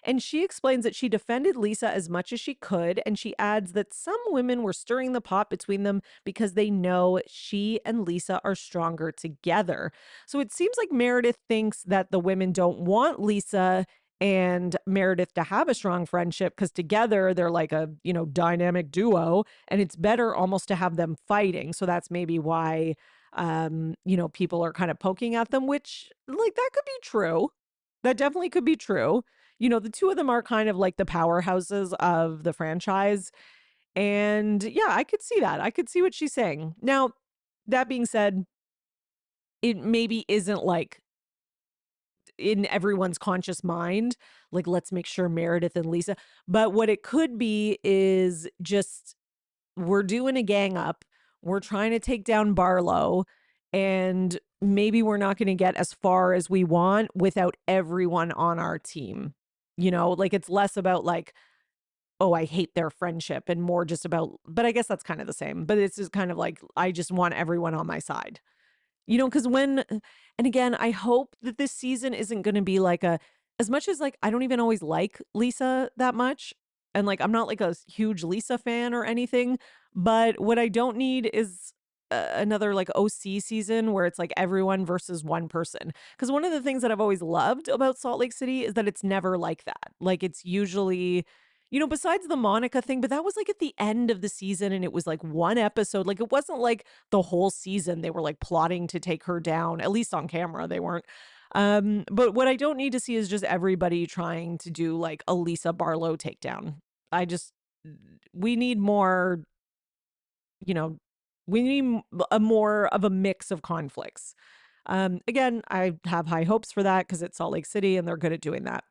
And she explains that she defended Lisa as much as she could, and she adds that some women were stirring the pot between them because they know she and Lisa are stronger together. So it seems like Meredith thinks that the women don't want Lisa and Meredith to have a strong friendship because together they're like a, dynamic duo and it's better almost to have them fighting. So that's maybe why people are kind of poking at them, which like that could be true. That definitely could be true. The two of them are kind of like the powerhouses of the franchise. And yeah, I could see that. I could see what she's saying. Now, that being said, it maybe isn't like in everyone's conscious mind, like, let's make sure Meredith and Lisa. But what it could be is just we're doing a gang up. We're trying to take down Barlow. And maybe we're not going to get as far as we want without everyone on our team. Like it's less about like, oh, I hate their friendship and more just about, but I guess that's kind of the same. But it's just kind of like, I just want everyone on my side. Because and again, I hope that this season isn't going to be like as much as like, I don't even always like Lisa that much. And like, I'm not like a huge Lisa fan or anything, but what I don't need is another like OC season where it's like everyone versus one person. Because one of the things that I've always loved about Salt Lake City is that it's never like that. Like it's usually, besides the Monica thing, but that was like at the end of the season and it was like one episode. Like it wasn't like the whole season they were like plotting to take her down, at least on camera they weren't. But what I don't need to see is just everybody trying to do like a Lisa Barlow takedown. I just we need more, you know, we need a more of a mix of conflicts. Again, I have high hopes for that because it's Salt Lake City and they're good at doing that.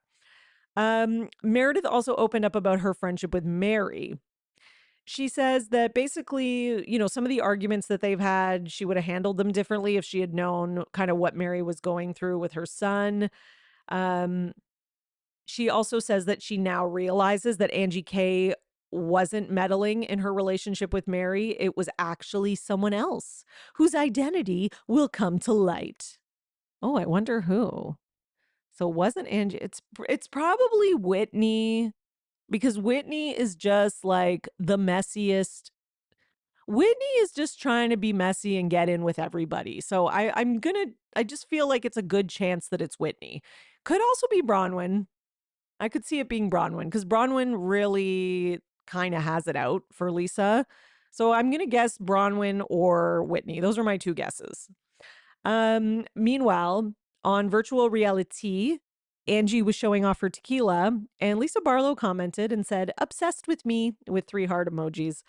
Meredith also opened up about her friendship with Mary. She says that basically, some of the arguments that they've had, she would have handled them differently if she had known kind of what Mary was going through with her son. Um, she also says that she now realizes that Angie K wasn't meddling in her relationship with Mary. It was actually someone else whose identity will come to light. Oh, I wonder who. So it wasn't Angie. It's probably Whitney because Whitney is just like the messiest. Whitney is just trying to be messy and get in with everybody. So I just feel like it's a good chance that it's Whitney. Could also be Bronwyn. I could see it being Bronwyn because Bronwyn really kind of has it out for Lisa. So I'm going to guess Bronwyn or Whitney. Those are my two guesses. Meanwhile, on virtual reality, Angie was showing off her tequila, and Lisa Barlow commented and said, "Obsessed with me," with 3 heart emojis.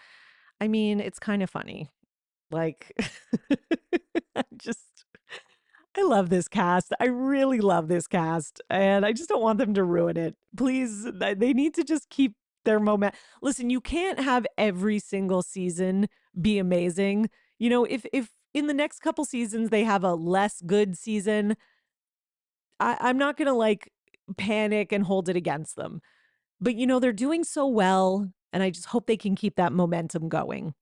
I mean, it's kind of funny. Like, I just, I love this cast. I really love this cast, and I just don't want them to ruin it. Please, they need to just keep their moment. Listen, you can't have every single season be amazing. You know, if in the next couple seasons they have a less good season, I'm not gonna like panic and hold it against them. But you know, they're doing so well, and I just hope they can keep that momentum going.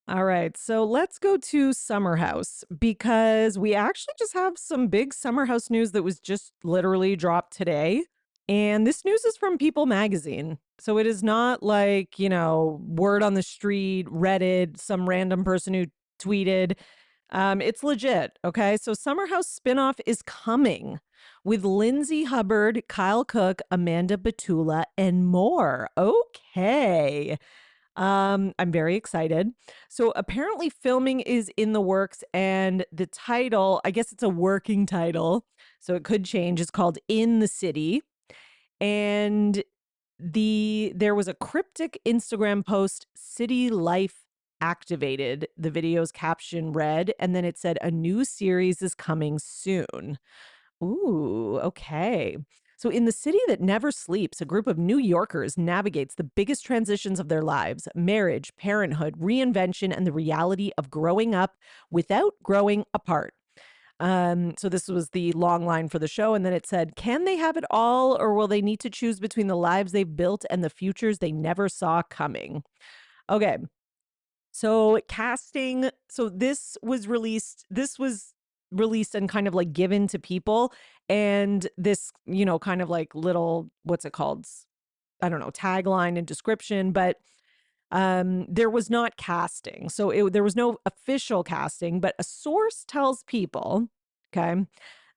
All right, so let's go to Summer House because we actually just have some big Summer House news that was just literally dropped today. And this news is from People Magazine. So it is not like, you know, word on the street, Reddit, some random person who tweeted. It's legit. Okay. So Summer House spinoff is coming with Lindsay Hubbard, Kyle Cook, Amanda Batula, and more. Okay. I'm very excited. So apparently filming is in the works and the title, I guess it's a working title, so it could change, is called In the City. And there was a cryptic Instagram post, City Life activated. The video's caption read, and then it said a new series is coming soon. Ooh, okay. So, in the city that never sleeps, a group of New Yorkers navigates the biggest transitions of their lives: marriage, parenthood, reinvention, and the reality of growing up without growing apart. So, this was the long line for the show. And then it said, can they have it all, or will they need to choose between the lives they've built and the futures they never saw coming? Okay. So casting, so this was released and kind of like given to people. And this, you know, kind of like little, what's it called? I don't know, tagline and description, but there was not casting. So there was no official casting, but a source tells people, okay,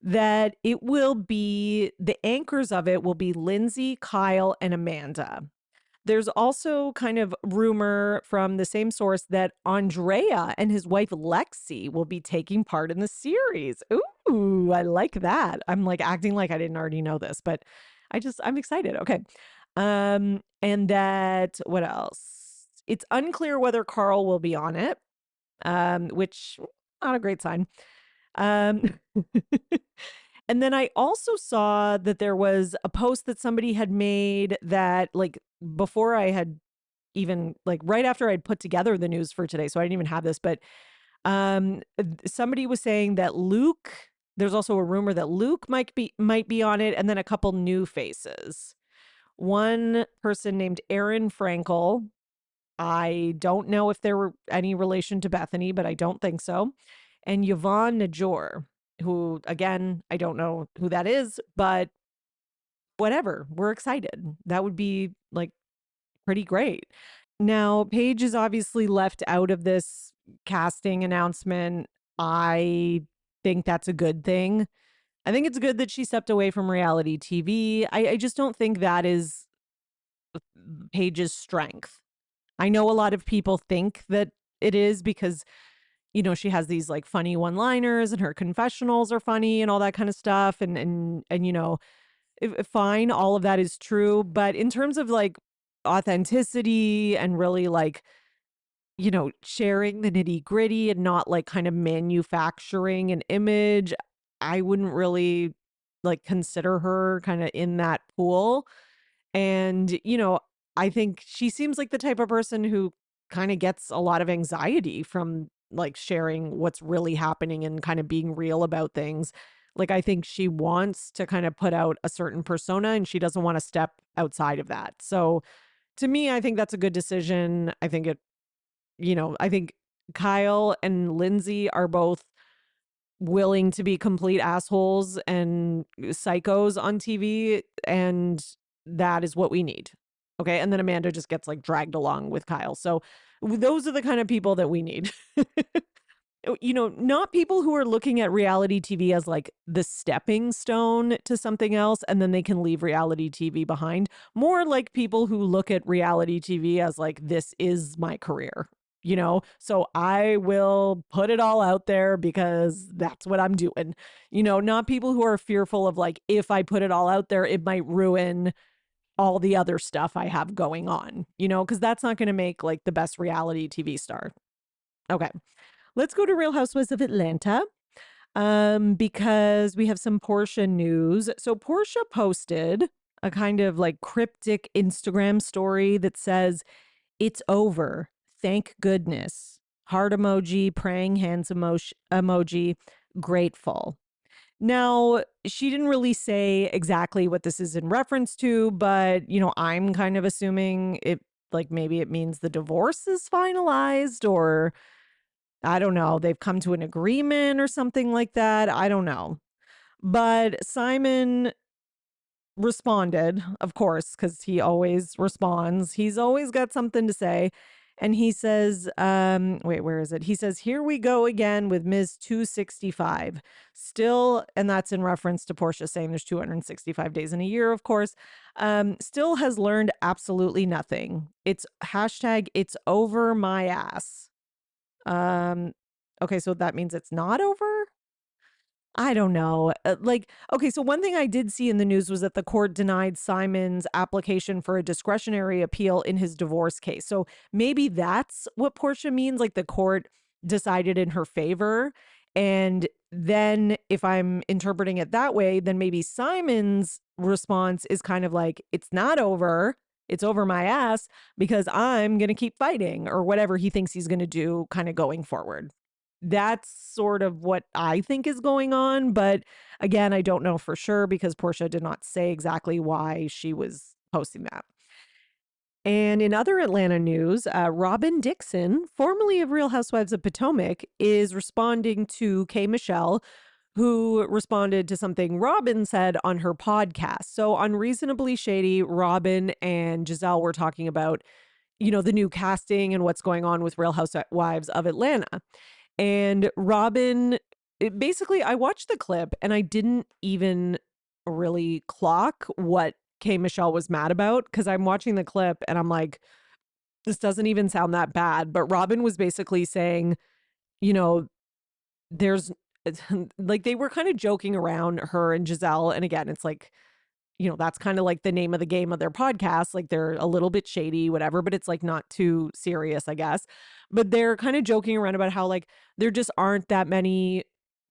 that it will be the anchors of it will be Lindsay, Kyle, and Amanda. There's also kind of rumor from the same source that Andrea and his wife Lexi will be taking part in the series. Ooh, I like that. I'm like acting like I didn't already know this, but I'm excited. Okay. And that, what else? It's unclear whether Carl will be on it, which not a great sign. Um, and then I also saw that there was a post that somebody had made that, like, before I had even, like, right after I'd put together the news for today. So I didn't even have this, but somebody was saying that Luke, there's also a rumor that Luke might be on it, and then a couple new faces. One person named Aaron Frankel. I don't know if there were any relation to Bethany, but I don't think so. And Yvonne Najor, who, again, I don't know who that is, but whatever. We're excited. That would be like pretty great. Now, Paige is obviously left out of this casting announcement. I think that's a good thing. I think it's good that she stepped away from reality TV. I just don't think that is Paige's strength. I know a lot of people think that it is because, you know, she has these like funny one-liners and her confessionals are funny and all that kind of stuff. And you know, fine, all of that is true. But in terms of like authenticity and really like, you know, sharing the nitty gritty and not like kind of manufacturing an image, I wouldn't really like consider her kind of in that pool. And, you know, I think she seems like the type of person who kind of gets a lot of anxiety from like sharing what's really happening and kind of being real about things. Like, I think she wants to kind of put out a certain persona and she doesn't want to step outside of that. So to me, I think that's a good decision. I think it, you know, I think Kyle and Lindsay are both willing to be complete assholes and psychos on TV, and that is what we need. Okay. And then Amanda just gets like dragged along with Kyle. So those are the kind of people that we need. not people who are looking at reality TV as like the stepping stone to something else and then they can leave reality TV behind. More like people who look at reality TV as like, this is my career, So I will put it all out there because that's what I'm doing. Not people who are fearful of like, if I put it all out there, it might ruin all the other stuff I have going on, because that's not going to make like the best reality TV star. Okay. Let's go to Real Housewives of Atlanta because we have some Portia news. So Portia posted a kind of like cryptic Instagram story that says, "It's over. Thank goodness." Heart emoji, praying hands emoji, grateful. Now, she didn't really say exactly what this is in reference to, but, I'm kind of assuming maybe it means the divorce is finalized or I don't know, they've come to an agreement or something like that. I don't know. But Simon responded, of course, because he always responds. He's always got something to say. And he says, wait, where is it? He says, "Here we go again with Ms. 265. Still," and that's in reference to Portia saying there's 265 days in a year, of course, "still has learned absolutely nothing. It's hashtag it's over my ass." Okay, so that means it's not over? I don't know. Okay, so one thing I did see in the news was that the court denied Simon's application for a discretionary appeal in his divorce case. So maybe that's what Portia means, like the court decided in her favor. And then if I'm interpreting it that way, then maybe Simon's response is kind of like, it's not over. It's over my ass because I'm going to keep fighting or whatever he thinks he's going to do kind of going forward. That's sort of what I think is going on. But again, I don't know for sure because Portia did not say exactly why she was posting that. And in other Atlanta news, Robin Dixon, formerly of Real Housewives of Potomac, is responding to K. Michelle, who responded to something Robin said on her podcast. So on Reasonably Shady, Robin and Giselle were talking about, the new casting and what's going on with Real Housewives of Atlanta. And Robin, basically, I watched the clip and I didn't even really clock what K. Michelle was mad about because I'm watching the clip and I'm like, this doesn't even sound that bad. But Robin was basically saying, there's like they were kind of joking around her and Giselle. And again, it's like, that's kind of like the name of the game of their podcast. Like they're a little bit shady, whatever, but it's like not too serious, I guess. But they're kind of joking around about how like there just aren't that many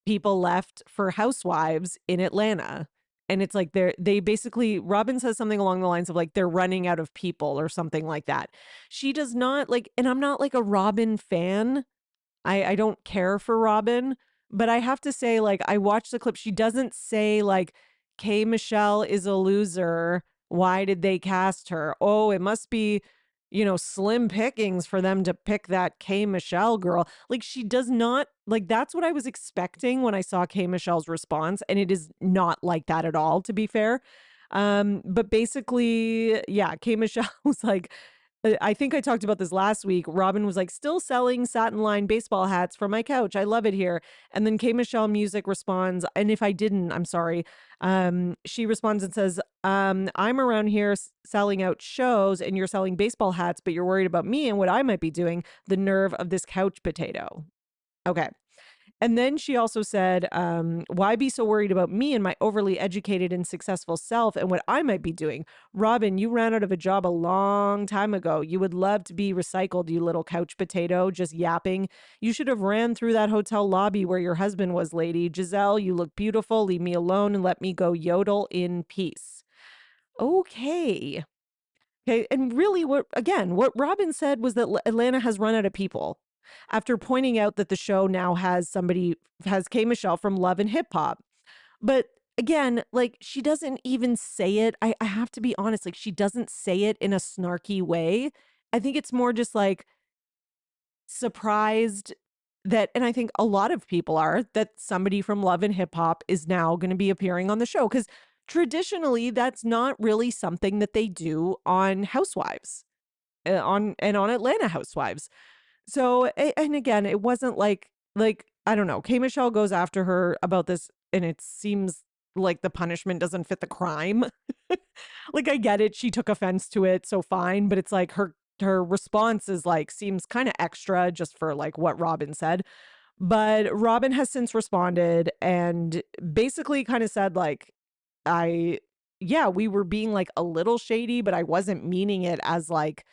people left for housewives in Atlanta. And it's like they basically, Robin says something along the lines of like they're running out of people or something like that. She does not like, and I'm not like a Robin fan. I don't care for Robin, but I have to say, like, I watched the clip. She doesn't say, like, K. Michelle is a loser. Why did they cast her? Oh, it must be, slim pickings for them to pick that K. Michelle girl. Like, she does not, like, that's what I was expecting when I saw K. Michelle's response. And it is not like that at all, to be fair. But basically, yeah, K. Michelle was like, I think I talked about this last week. Robin was like, "Still selling satin lined baseball hats from my couch. I love it here." And then K. Michelle Music responds, and if I didn't, I'm sorry. She responds and says, "I'm around here selling out shows and you're selling baseball hats, but you're worried about me and what I might be doing. The nerve of this couch potato." Okay. And then she also said, "Why be so worried about me and my overly educated and successful self and what I might be doing? Robin, you ran out of a job a long time ago. You would love to be recycled, you little couch potato, just yapping. You should have ran through that hotel lobby where your husband was, lady. Giselle, you look beautiful. Leave me alone and let me go yodel in peace." Okay. Okay. And really, what Robin said was that Atlanta has run out of people after pointing out that the show now has K. Michelle from Love and Hip Hop. But again, like she doesn't even say it. I have to be honest, like she doesn't say it in a snarky way. I think it's more just like surprised that, and I think a lot of people are, that somebody from Love and Hip Hop is now going to be appearing on the show. Because traditionally, that's not really something that they do on Housewives, on Atlanta Housewives. So, and again, it wasn't like like, I don't know. K. Michelle goes after her about this, and it seems like the punishment doesn't fit the crime. Like, I get it. She took offense to it, so fine. But it's like her response is like seems kind of extra just for like what Robin said. But Robin has since responded and basically kind of said like, yeah, we were being like a little shady, but I wasn't meaning it as like,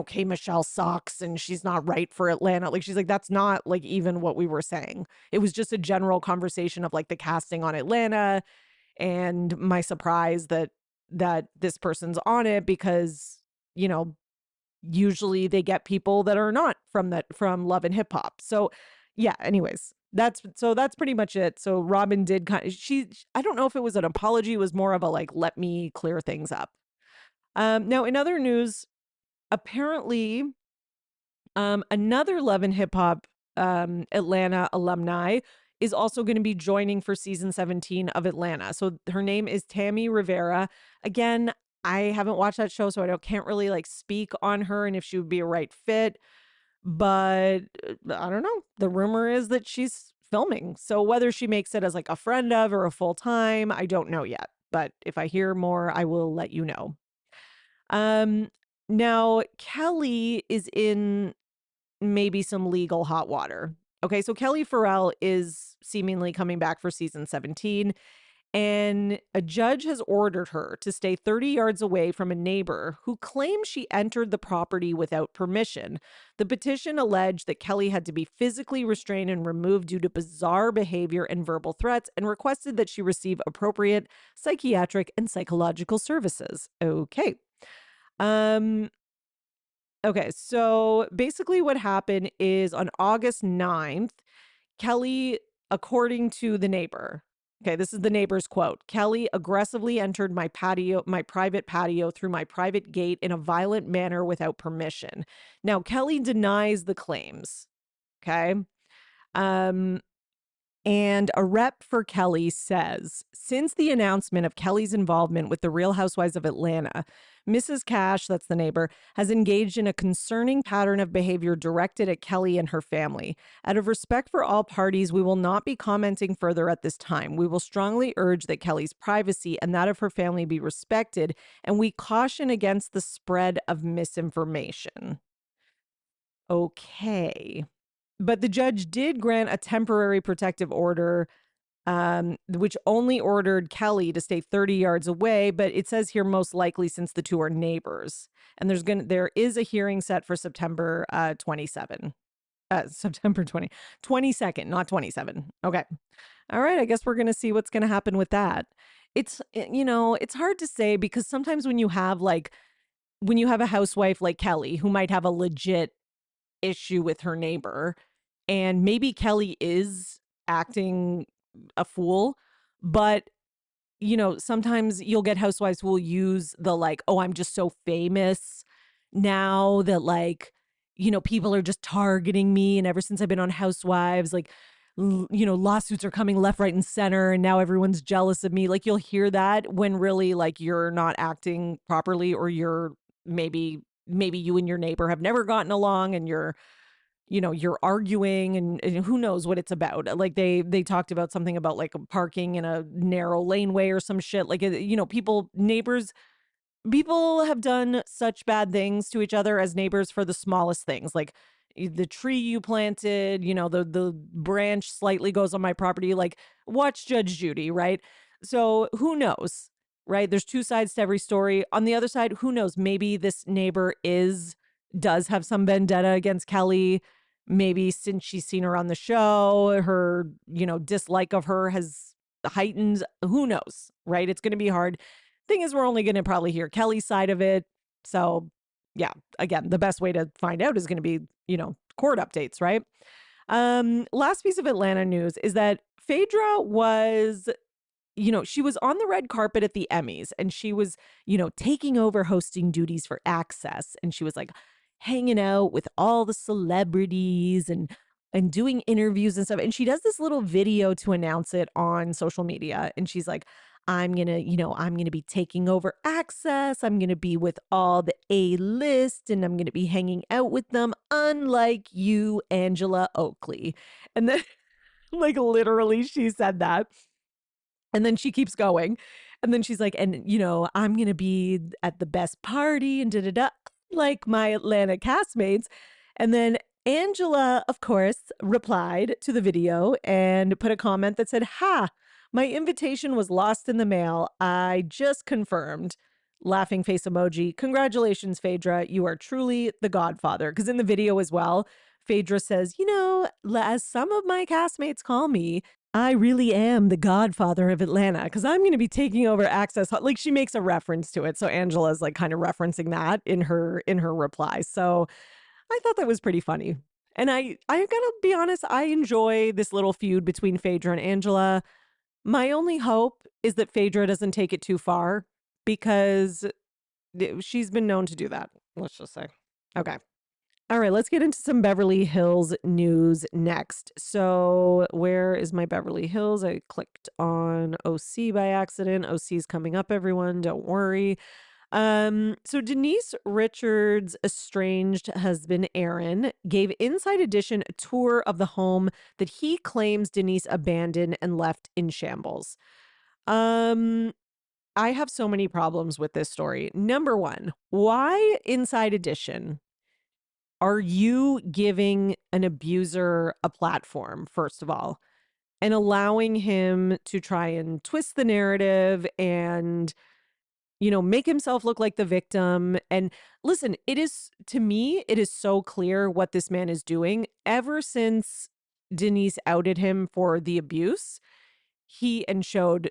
K. Michelle sucks and she's not right for Atlanta. Like, she's like, that's not like even what we were saying. It was just a general conversation of like the casting on Atlanta and my surprise that this person's on it because, usually they get people that are not from Love and Hip Hop. So, yeah, anyways, that's pretty much it. So Robin did I don't know if it was an apology, it was more of a like, let me clear things up. Now in other news, apparently, another Love and Hip Hop Atlanta alumni is also going to be joining for season 17 of Atlanta. So her name is Tammy Rivera. Again, I haven't watched that show, so I can't really like speak on her and if she would be a right fit. But I don't know. The rumor is that she's filming. So whether she makes it as like a friend of or a full time, I don't know yet. But if I hear more, I will let you know. Now Kelly is in maybe some legal hot water. Okay, so Kelly Farrell is seemingly coming back for season 17, and a judge has ordered her to stay 30 yards away from a neighbor who claims she entered the property without permission. The petition alleged that Kelly had to be physically restrained and removed due to bizarre behavior and verbal threats and requested that she receive appropriate psychiatric and psychological services. Okay. Okay, so basically what happened is on August 9th, Kelly, according to the neighbor, okay, this is the neighbor's quote. Kelly aggressively entered my private patio through my private gate in a violent manner without permission. Now, Kelly denies the claims. Okay. And a rep for Kelly says, since the announcement of Kelly's involvement with the Real Housewives of Atlanta, Mrs. Cash, that's the neighbor, has engaged in a concerning pattern of behavior directed at Kelly and her family. Out of respect for all parties, we will not be commenting further at this time. We will strongly urge that Kelly's privacy and that of her family be respected, and we caution against the spread of misinformation. Okay. But the judge did grant a temporary protective order, which only ordered Kelly to stay 30 yards away. But it says here most likely since the two are neighbors. And there is a hearing set for September 27. September 22nd, not 27. Okay. All right. I guess we're going to see what's going to happen with that. It's hard to say because sometimes when you have a housewife like Kelly who might have a legit issue with her neighbor, and maybe Kelly is acting a fool, but sometimes you'll get housewives who will use the like, oh, I'm just so famous now that like, people are just targeting me. And ever since I've been on Housewives, like, lawsuits are coming left, right, and center. And now everyone's jealous of me. Like, you'll hear that when really like you're not acting properly, or you're maybe you and your neighbor have never gotten along and you're arguing and who knows what it's about. Like they talked about something about like parking in a narrow laneway or some shit. Like, people have done such bad things to each other as neighbors for the smallest things. Like the tree you planted, the branch slightly goes on my property. Like, watch Judge Judy, right? So who knows, right? There's two sides to every story. On the other side, who knows? Maybe this neighbor does have some vendetta against Kelly. Maybe since she's seen her on the show, her, dislike of her has heightened. Who knows, right? It's going to be hard. Thing is, we're only going to probably hear Kelly's side of it. So, yeah, again, the best way to find out is going to be, court updates, right? Last piece of Atlanta news is that Phaedra was, she was on the red carpet at the Emmys and she was, taking over hosting duties for Access. And she was like hanging out with all the celebrities and doing interviews and stuff. And she does this little video to announce it on social media. And she's like, I'm going to, I'm going to be taking over Access. I'm going to be with all the A-list and I'm going to be hanging out with them, unlike you, Angela Oakley. And then, like, literally, she said that. And then she keeps going. And then she's like, and, I'm going to be at the best party and da da da, like my Atlanta castmates. And then Angela, of course, replied to the video and put a comment that said, "Ha, my invitation was lost in the mail. I just confirmed." Laughing face emoji. "Congratulations, Phaedra. You are truly the godfather." Because in the video as well, Phaedra says, as some of my castmates call me, I really am the godfather of Atlanta because I'm going to be taking over Access. Like, she makes a reference to it. So Angela's like kind of referencing that in her reply. So I thought that was pretty funny. And I gotta be honest, I enjoy this little feud between Phaedra and Angela. My only hope is that Phaedra doesn't take it too far because she's been known to do that. Let's just say. Okay. All right, let's get into some Beverly Hills news next. So, where is my Beverly Hills? I clicked on OC by accident. OC's coming up, everyone. Don't worry. So Denise Richards' estranged husband, Aaron, gave Inside Edition a tour of the home that he claims Denise abandoned and left in shambles. I have so many problems with this story. Number one, why Inside Edition? Are you giving an abuser a platform, first of all, and allowing him to try and twist the narrative and, make himself look like the victim? And listen, to me, it is so clear what this man is doing. Ever since Denise outed him for the abuse, and showed,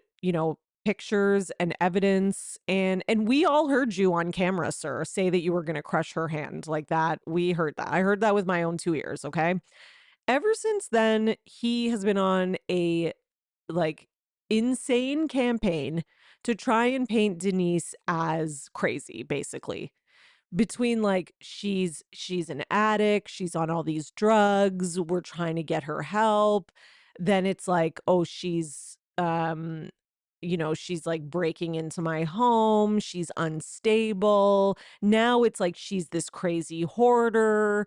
pictures and evidence, and we all heard you on camera, sir, say that you were going to crush her hand like that. We heard that. I heard that with my own 2 ears. Okay. Ever since then, he has been on a like insane campaign to try and paint Denise as crazy, basically. Between like she's an addict, she's on all these drugs, we're trying to get her help. Then it's like, oh, she's like breaking into my home, she's unstable. Now it's like she's this crazy hoarder.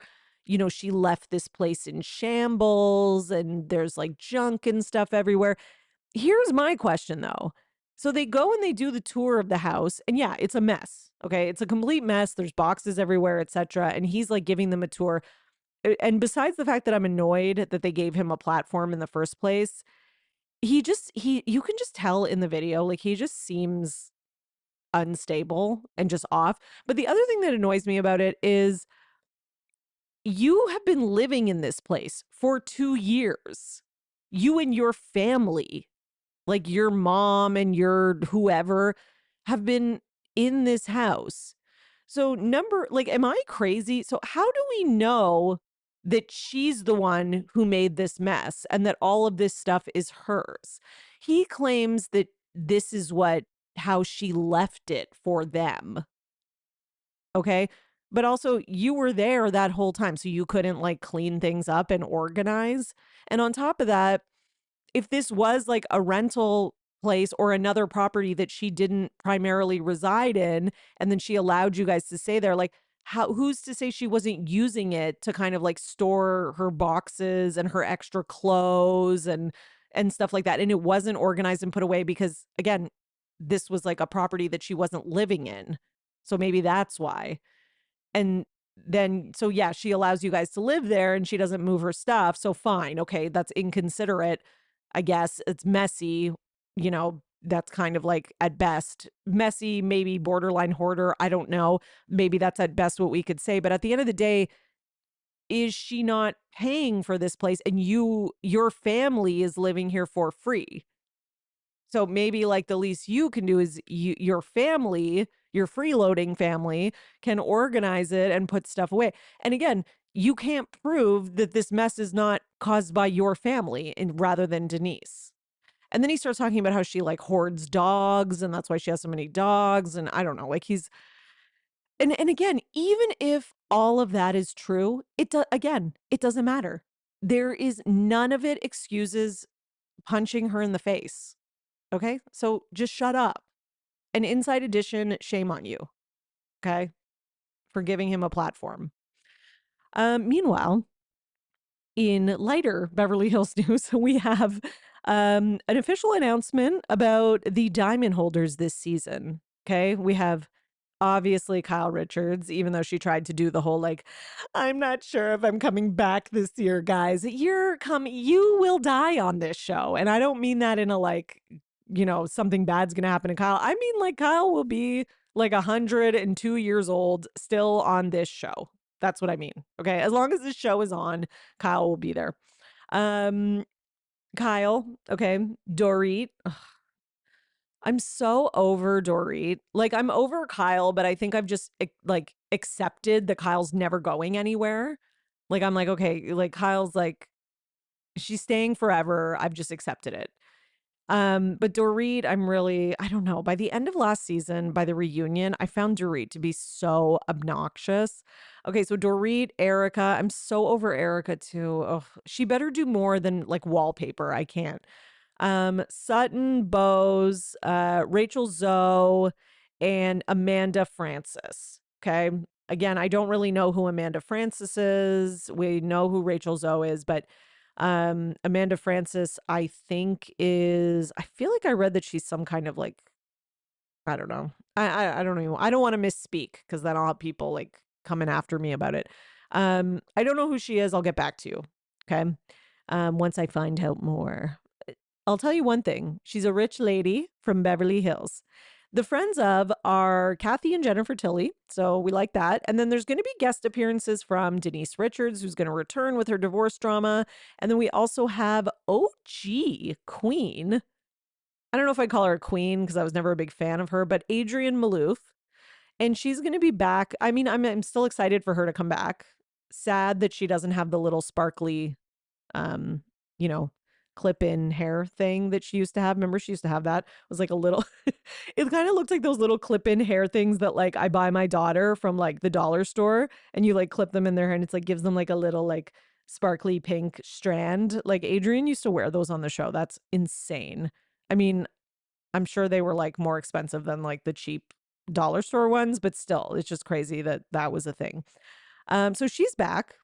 She left this place in shambles and there's like junk and stuff everywhere. Here's my question though. So they go and they do the tour of the house, and yeah, it's a mess. Okay, it's a complete mess. There's boxes everywhere, etc. And he's like giving them a tour. And besides the fact that I'm annoyed that they gave him a platform in the first place, you can just tell in the video, like, he just seems unstable and just off. But the other thing that annoys me about it is you have been living in this place for 2 years. You and your family, like your mom and your whoever, have been in this house. So am I crazy? So how do we know that she's the one who made this mess and that all of this stuff is hers? He claims that this is how she left it for them. Okay. But also, you were there that whole time, so you couldn't like clean things up and organize. And on top of that, if this was like a rental place or another property that she didn't primarily reside in, and then she allowed you guys to stay there, like, who's to say she wasn't using it to kind of like store her boxes and her extra clothes and stuff like that, and it wasn't organized and put away because, again, this was like a property that she wasn't living in. So maybe that's why. And then, so yeah, she allows you guys to live there and she doesn't move her stuff. So fine. Okay. That's inconsiderate. I guess it's messy. That's kind of like at best messy, maybe borderline hoarder. I don't know. Maybe that's at best what we could say. But at the end of the day, is she not paying for this place and your family is living here for free? So maybe like the least you can do is your family, your freeloading family, can organize it and put stuff away. And again, you can't prove that this mess is not caused by your family rather than Denise. And then he starts talking about how she like hoards dogs and that's why she has so many dogs. And I don't know, like and again, even if all of that is true, it doesn't matter. There is none of it excuses punching her in the face. Okay. So just shut up. And Inside Edition, shame on you. Okay. For giving him a platform. Meanwhile, in lighter Beverly Hills news, we have an official announcement about the diamond holders this season. Okay. We have obviously Kyle Richards, even though she tried to do the whole like, I'm not sure if I'm coming back this year, guys. You will die on this show. And I don't mean that in a like, something bad's gonna happen to Kyle. I mean like Kyle will be like 102 years old still on this show. That's what I mean. Okay. As long as this show is on, Kyle will be there. Um, Kyle, okay, Dorit. I'm so over Dorit. Like I'm over Kyle, but I think I've just like accepted that Kyle's never going anywhere. Like I'm like, okay, like Kyle's like she's staying forever. I've just accepted it. But Dorit, I don't know. By the end of last season, by the reunion, I found Dorit to be so obnoxious. Okay, so Dorit, Erica, I'm so over Erica too. Ugh, she better do more than like wallpaper. I can't. Sutton Bowes, Rachel Zoe, and Amanda Francis. Okay. Again, I don't really know who Amanda Francis is. We know who Rachel Zoe is, but Amanda Francis, I think I feel like I read that she's some kind of like, I don't know. I don't even, I don't want to misspeak because then I'll have people like coming after me about it. I don't know who she is. I'll get back to you. Okay. Once I find out more. I'll tell you one thing. She's a rich lady from Beverly Hills. The friends of are Kathy and Jennifer Tilly. So we like that. And then there's going to be guest appearances from Denise Richards, who's going to return with her divorce drama. And then we also have OG Queen. I don't know if I call her a queen because I was never a big fan of her, but Adrienne Maloof. And she's going to be back. I mean, I'm still excited for her to come back. Sad that she doesn't have the little sparkly um, you know, clip-in hair thing that she used to have. Remember, she used to have that? It was like a little, it kind of looked like those little clip-in hair things that like I buy my daughter from like the dollar store and you like clip them in their hair and it's like gives them like a little like sparkly pink strand. Like Adrienne used to wear those on the show. That's insane. I mean, I'm sure they were like more expensive than like the cheap dollar store ones, but still, it's just crazy that that was a thing. So she's back.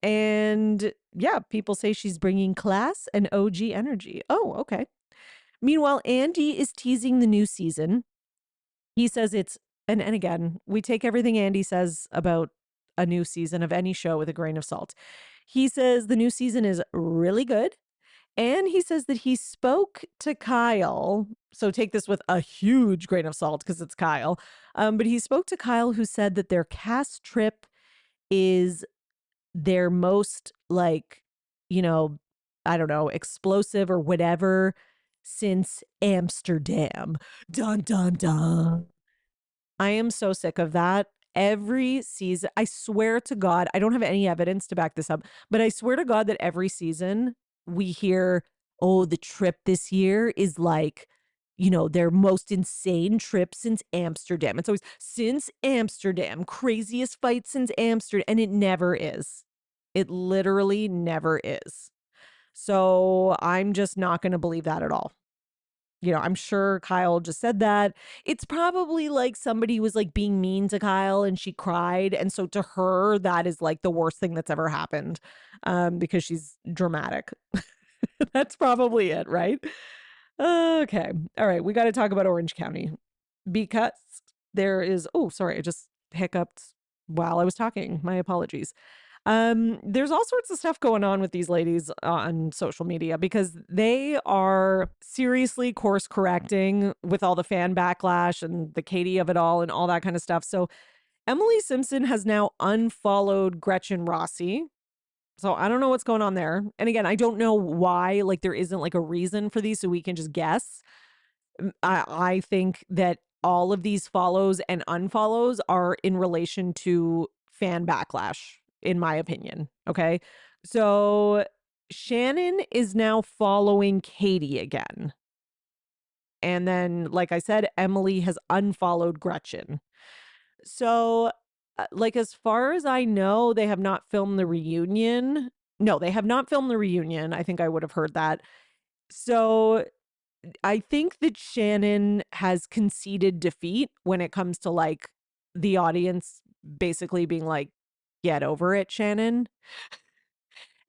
And yeah, people say she's bringing class and OG energy. Oh, okay. Meanwhile, Andy is teasing the new season. He says and again, we take everything Andy says about a new season of any show with a grain of salt. He says the new season is really good. And he says that he spoke to Kyle. So take this with a huge grain of salt because it's Kyle. But he spoke to Kyle, who said that their cast trip is their most like, I don't know, explosive or whatever since Amsterdam. Dun, dun, dun. I am so sick of that. Every season, I swear to God, I don't have any evidence to back this up, but I swear to God that every season we hear, oh, the trip this year is like, their most insane trip since Amsterdam. It's always since Amsterdam, craziest fight since Amsterdam. And it never is. It literally never is. So I'm just not going to believe that at all. I'm sure Kyle just said that. It's probably like somebody was like being mean to Kyle and she cried. And so to her, that is like the worst thing that's ever happened because she's dramatic. That's probably it, right? Okay. All right. We got to talk about Orange County because there is, oh, sorry. I just hiccuped while I was talking. My apologies. There's all sorts of stuff going on with these ladies on social media because they are seriously course correcting with all the fan backlash and the Katie of it all and all that kind of stuff. So Emily Simpson has now unfollowed Gretchen Rossi. So I don't know what's going on there. And again, I don't know why, like there isn't like a reason for these so we can just guess. I think that all of these follows and unfollows are in relation to fan backlash, in my opinion. Okay. So Shannon is now following Katie again. And then, like I said, Emily has unfollowed Gretchen. So, like, as far as I know, they have not filmed the reunion. No, they have not filmed the reunion. I think I would have heard that. So I think that Shannon has conceded defeat when it comes to like the audience basically being like, get over it, Shannon.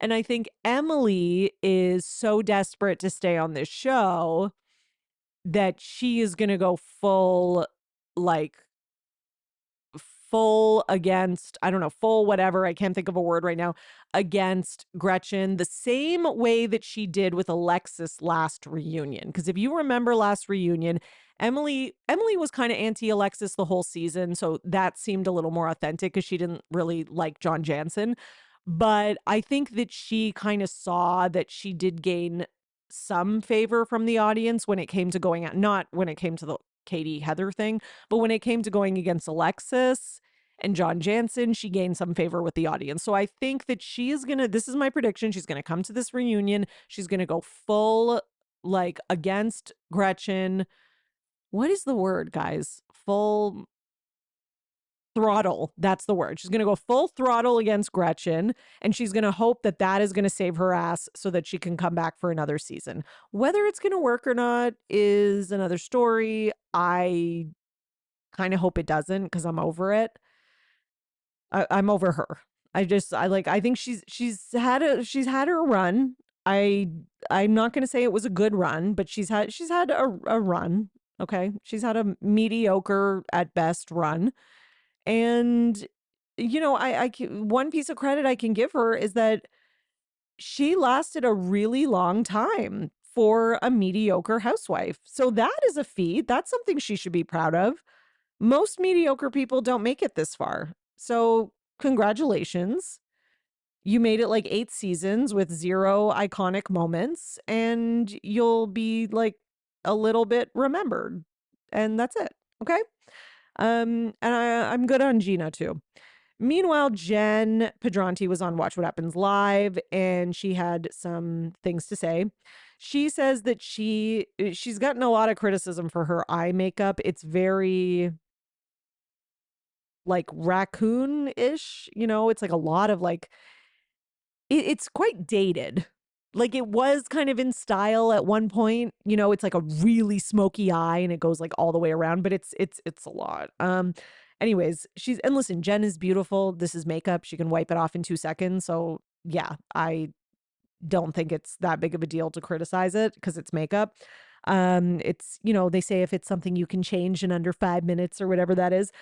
And I think Emily is so desperate to stay on this show that she is going to go like, full against, I don't know, full whatever, I can't think of a word right now, against Gretchen, the same way that she did with Alexis last reunion. Because if you remember last reunion, Emily was kind of anti-Alexis the whole season, so that seemed a little more authentic because she didn't really like John Jansen. But I think that she kind of saw that she did gain some favor from the audience when it came to going out, not when it came to the Katie Heather thing, but when it came to going against Alexis and John Jansen, she gained some favor with the audience. So I think that she is going to, this is my prediction, she's going to come to this reunion. She's going to go full like against Gretchen. What is the word, guys? Full throttle. That's the word. She's going to go full throttle against Gretchen, and she's going to hope that that is going to save her ass so that she can come back for another season. Whether it's going to work or not is another story. I kind of hope it doesn't because I'm over it. I'm over her. I think she's had her run. I'm not going to say it was a good run, but she's had a run. Okay. She's had a mediocre at best run. And, you know, one piece of credit I can give her is that she lasted a really long time for a mediocre housewife. So that is a feat. That's something she should be proud of. Most mediocre people don't make it this far. So congratulations. You made it like 8 seasons with 0 iconic moments, and you'll be like a little bit remembered. And that's it. Okay. And I'm good on Gina too. Meanwhile, Jen Pedranti was on Watch What Happens Live, and she had some things to say. She says that she's gotten a lot of criticism for her eye makeup. It's very like raccoon-ish, you know, it's like a lot of like it's quite dated. Like it was kind of in style at one point, you know, it's like a really smoky eye and it goes like all the way around, but it's a lot. Anyways, and listen, Jen is beautiful. This is makeup. She can wipe it off in 2 seconds. So, yeah, I don't think it's that big of a deal to criticize it because it's makeup. It's, you know, they say if it's something you can change in under 5 minutes or whatever that is.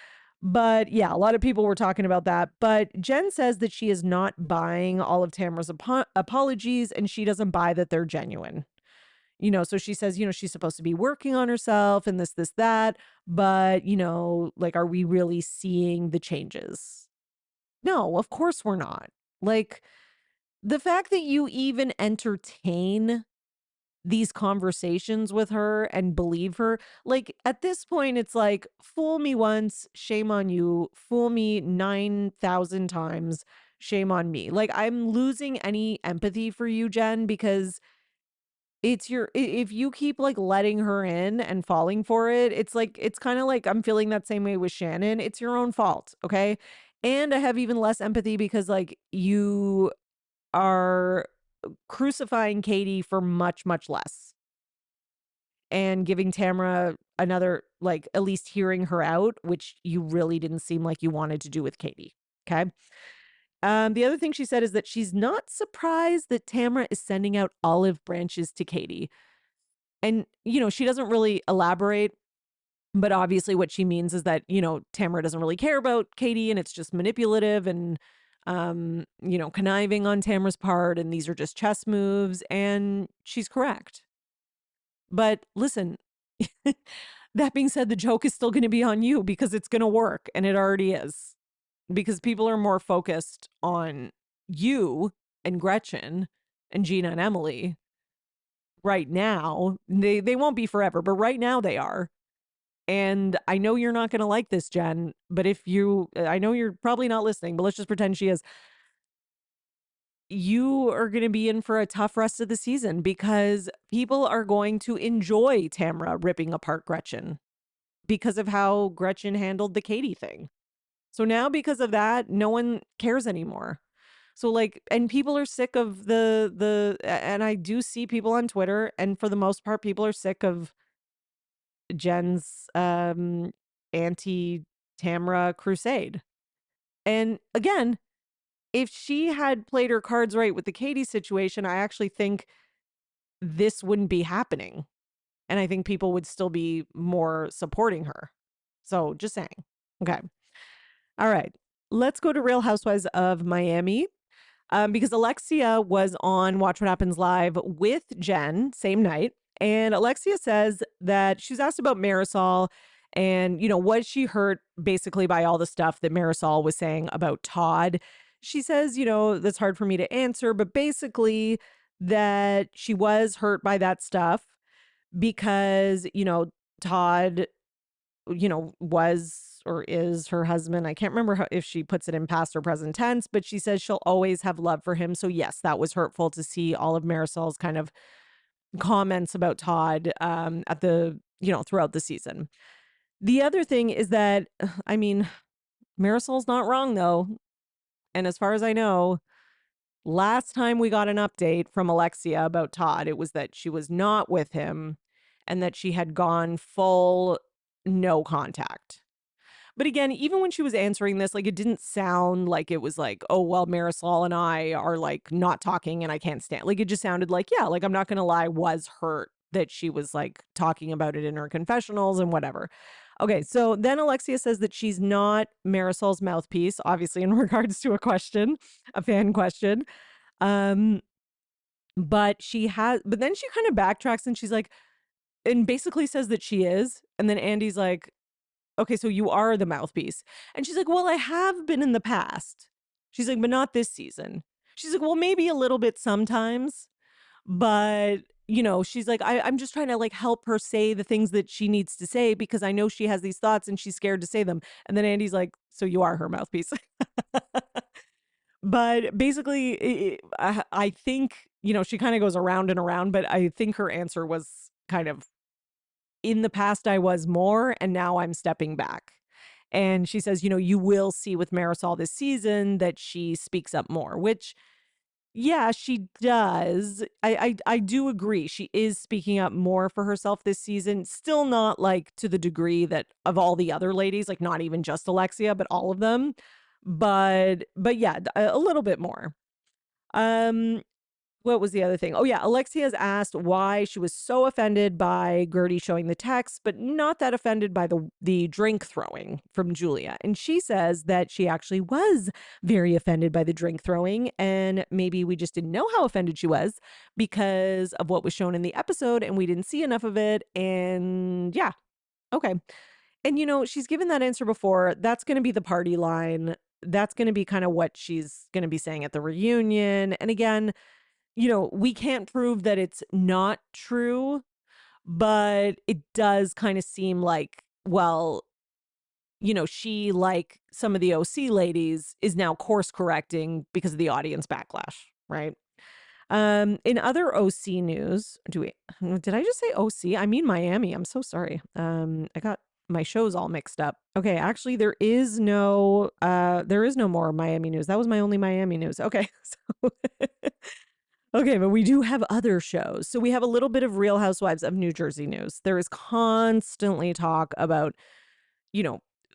But yeah, a lot of people were talking about that. But Jen says that she is not buying all of Tamara's apologies, and she doesn't buy that they're genuine. You know, so she says, you know, she's supposed to be working on herself and this, that. But, you know, like, are we really seeing the changes? No, of course we're not. Like, the fact that you even entertain these conversations with her and believe her, like at this point, it's like, fool me once, shame on you. Fool me 9,000 times, shame on me. Like, I'm losing any empathy for you, Jen, because if you keep like letting her in and falling for it, it's like, it's kind of like I'm feeling that same way with Shannon. It's your own fault. Okay. And I have even less empathy because like you are crucifying Katie for much, much less and giving Tamara another, like, at least hearing her out, which you really didn't seem like you wanted to do with Katie. Okay. The other thing she said is that she's not surprised that Tamara is sending out olive branches to Katie. And, you know, she doesn't really elaborate, but obviously what she means is that, you know, Tamara doesn't really care about Katie and it's just manipulative and, you know, conniving on Tamara's part. And these are just chess moves. And she's correct. But listen, that being said, the joke is still going to be on you because it's going to work. And it already is. Because people are more focused on you and Gretchen and Gina and Emily right now. They won't be forever, but right now they are. And I know you're not going to like this, Jen, but I know you're probably not listening, but let's just pretend she is. You are going to be in for a tough rest of the season because people are going to enjoy Tamara ripping apart Gretchen because of how Gretchen handled the Katie thing. So now because of that, no one cares anymore. So like, and people are sick of and I do see people on Twitter, and for the most part, people are sick of Jen's anti Tamra crusade. And again, if she had played her cards right with the Katie situation, I actually think this wouldn't be happening. And I think people would still be more supporting her. So just saying. Okay. All right. Let's go to Real Housewives of Miami. Because Alexia was on Watch What Happens Live with Jen same night. And Alexia says that she was asked about Marisol and, was she hurt basically by all the stuff that Marisol was saying about Todd? She says, that's hard for me to answer, but basically that she was hurt by that stuff because, Todd was or is her husband. I can't remember if she puts it in past or present tense, but she says she'll always have love for him. So yes, that was hurtful to see all of Marisol's kind of comments about Todd at the, throughout the season. The other thing is that, I mean, Marisol's not wrong though. And as far as I know, last time we got an update from Alexia about Todd, it was that she was not with him and that she had gone full no contact. But again, even when she was answering this, like it didn't sound like it was like, oh, well, Marisol and I are like not talking and I can't stand. Like it just sounded like, yeah, like I'm not going to lie, was hurt that she was like talking about it in her confessionals and whatever. Okay, so then Alexia says that she's not Marisol's mouthpiece, obviously in regards to a fan question. But but then she kind of backtracks and she's like, and basically says that she is. And then Andy's like, okay, so you are the mouthpiece. And she's like, well, I have been in the past. She's like, but not this season. She's like, well, maybe a little bit sometimes. But, she's like, I'm just trying to like help her say the things that she needs to say because I know she has these thoughts and she's scared to say them. And then Andy's like, so you are her mouthpiece. But basically, I think, she kind of goes around and around, but I think her answer was kind of, in the past, I was more, and now I'm stepping back. And she says, you will see with Marisol this season that she speaks up more, which, yeah, she does. I do agree. She is speaking up more for herself this season. Still not like to the degree that of all the other ladies, like not even just Alexia, but all of them. But yeah, a little bit more. Um, what was the other thing? Oh, yeah. Alexia's asked why she was so offended by Gertie showing the text, but not that offended by the drink throwing from Julia. And she says that she actually was very offended by the drink throwing. And maybe we just didn't know how offended she was because of what was shown in the episode and we didn't see enough of it. And yeah. Okay. And, she's given that answer before. That's going to be the party line. That's going to be kind of what she's going to be saying at the reunion. And again, we can't prove that it's not true, but it does kind of seem like, well, she, like some of the OC ladies, is now course correcting because of the audience backlash, right? In other OC news, did I just say OC? I mean Miami. I'm so sorry. I got my shows all mixed up. Okay, actually there is no more Miami news. That was my only Miami news. Okay. So okay, but we do have other shows. So we have a little bit of Real Housewives of New Jersey news. There is constantly talk about,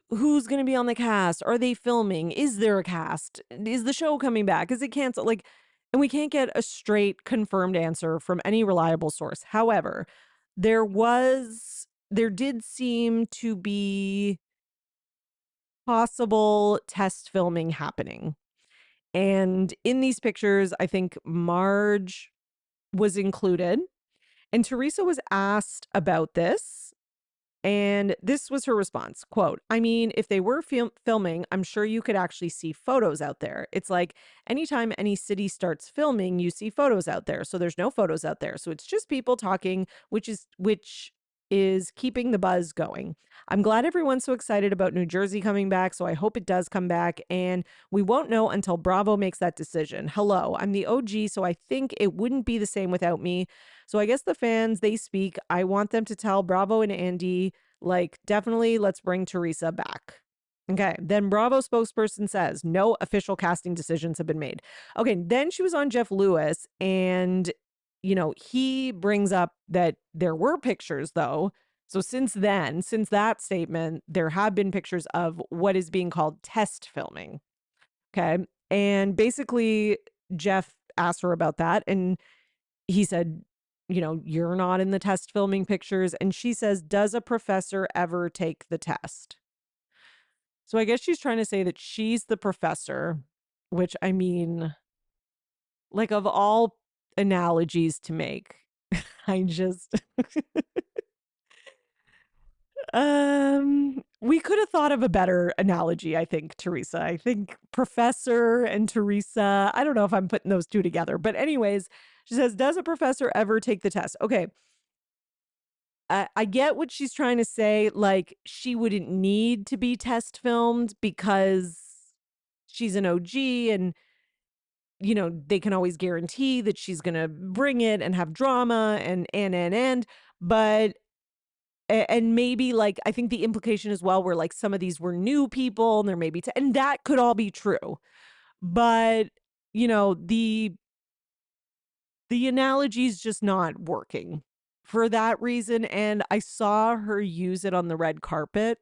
who's going to be on the cast? Are they filming? Is there a cast? Is the show coming back? Is it canceled? Like, and we can't get a straight confirmed answer from any reliable source. However, there did seem to be possible test filming happening. And in these pictures, I think Marge was included. And Teresa was asked about this. And this was her response, quote, I mean, if they were filming, I'm sure you could actually see photos out there. It's like anytime any city starts filming, you see photos out there. So there's no photos out there. So it's just people talking, which is keeping the buzz going. I'm glad everyone's so excited about New Jersey coming back, so I hope it does come back, and we won't know until Bravo makes that decision. Hello, I'm the OG, so I think it wouldn't be the same without me. So I guess the fans, they speak. I want them to tell Bravo and Andy, like, definitely let's bring Teresa back. Okay. Then Bravo spokesperson says no official casting decisions have been made. Okay. Then she was on Jeff Lewis, and, he brings up that there were pictures, though. So since then, since that statement, there have been pictures of what is being called test filming. Okay. And basically, Jeff asked her about that. And he said, you're not in the test filming pictures. And she says, does a professor ever take the test? So I guess she's trying to say that she's the professor, which, I mean, like, of all analogies to make, I just we could have thought of a better analogy, I think, Teresa. I think professor and Teresa, I don't know if I'm putting those two together. But anyways, she says, does a professor ever take the test? Okay. I get what she's trying to say. Like, she wouldn't need to be test filmed because she's an OG, and, they can always guarantee that she's going to bring it and have drama and. But, and maybe, like, I think the implication as well, where like some of these were new people and there may be, and that could all be true. But, the analogy is just not working for that reason. And I saw her use it on the red carpet.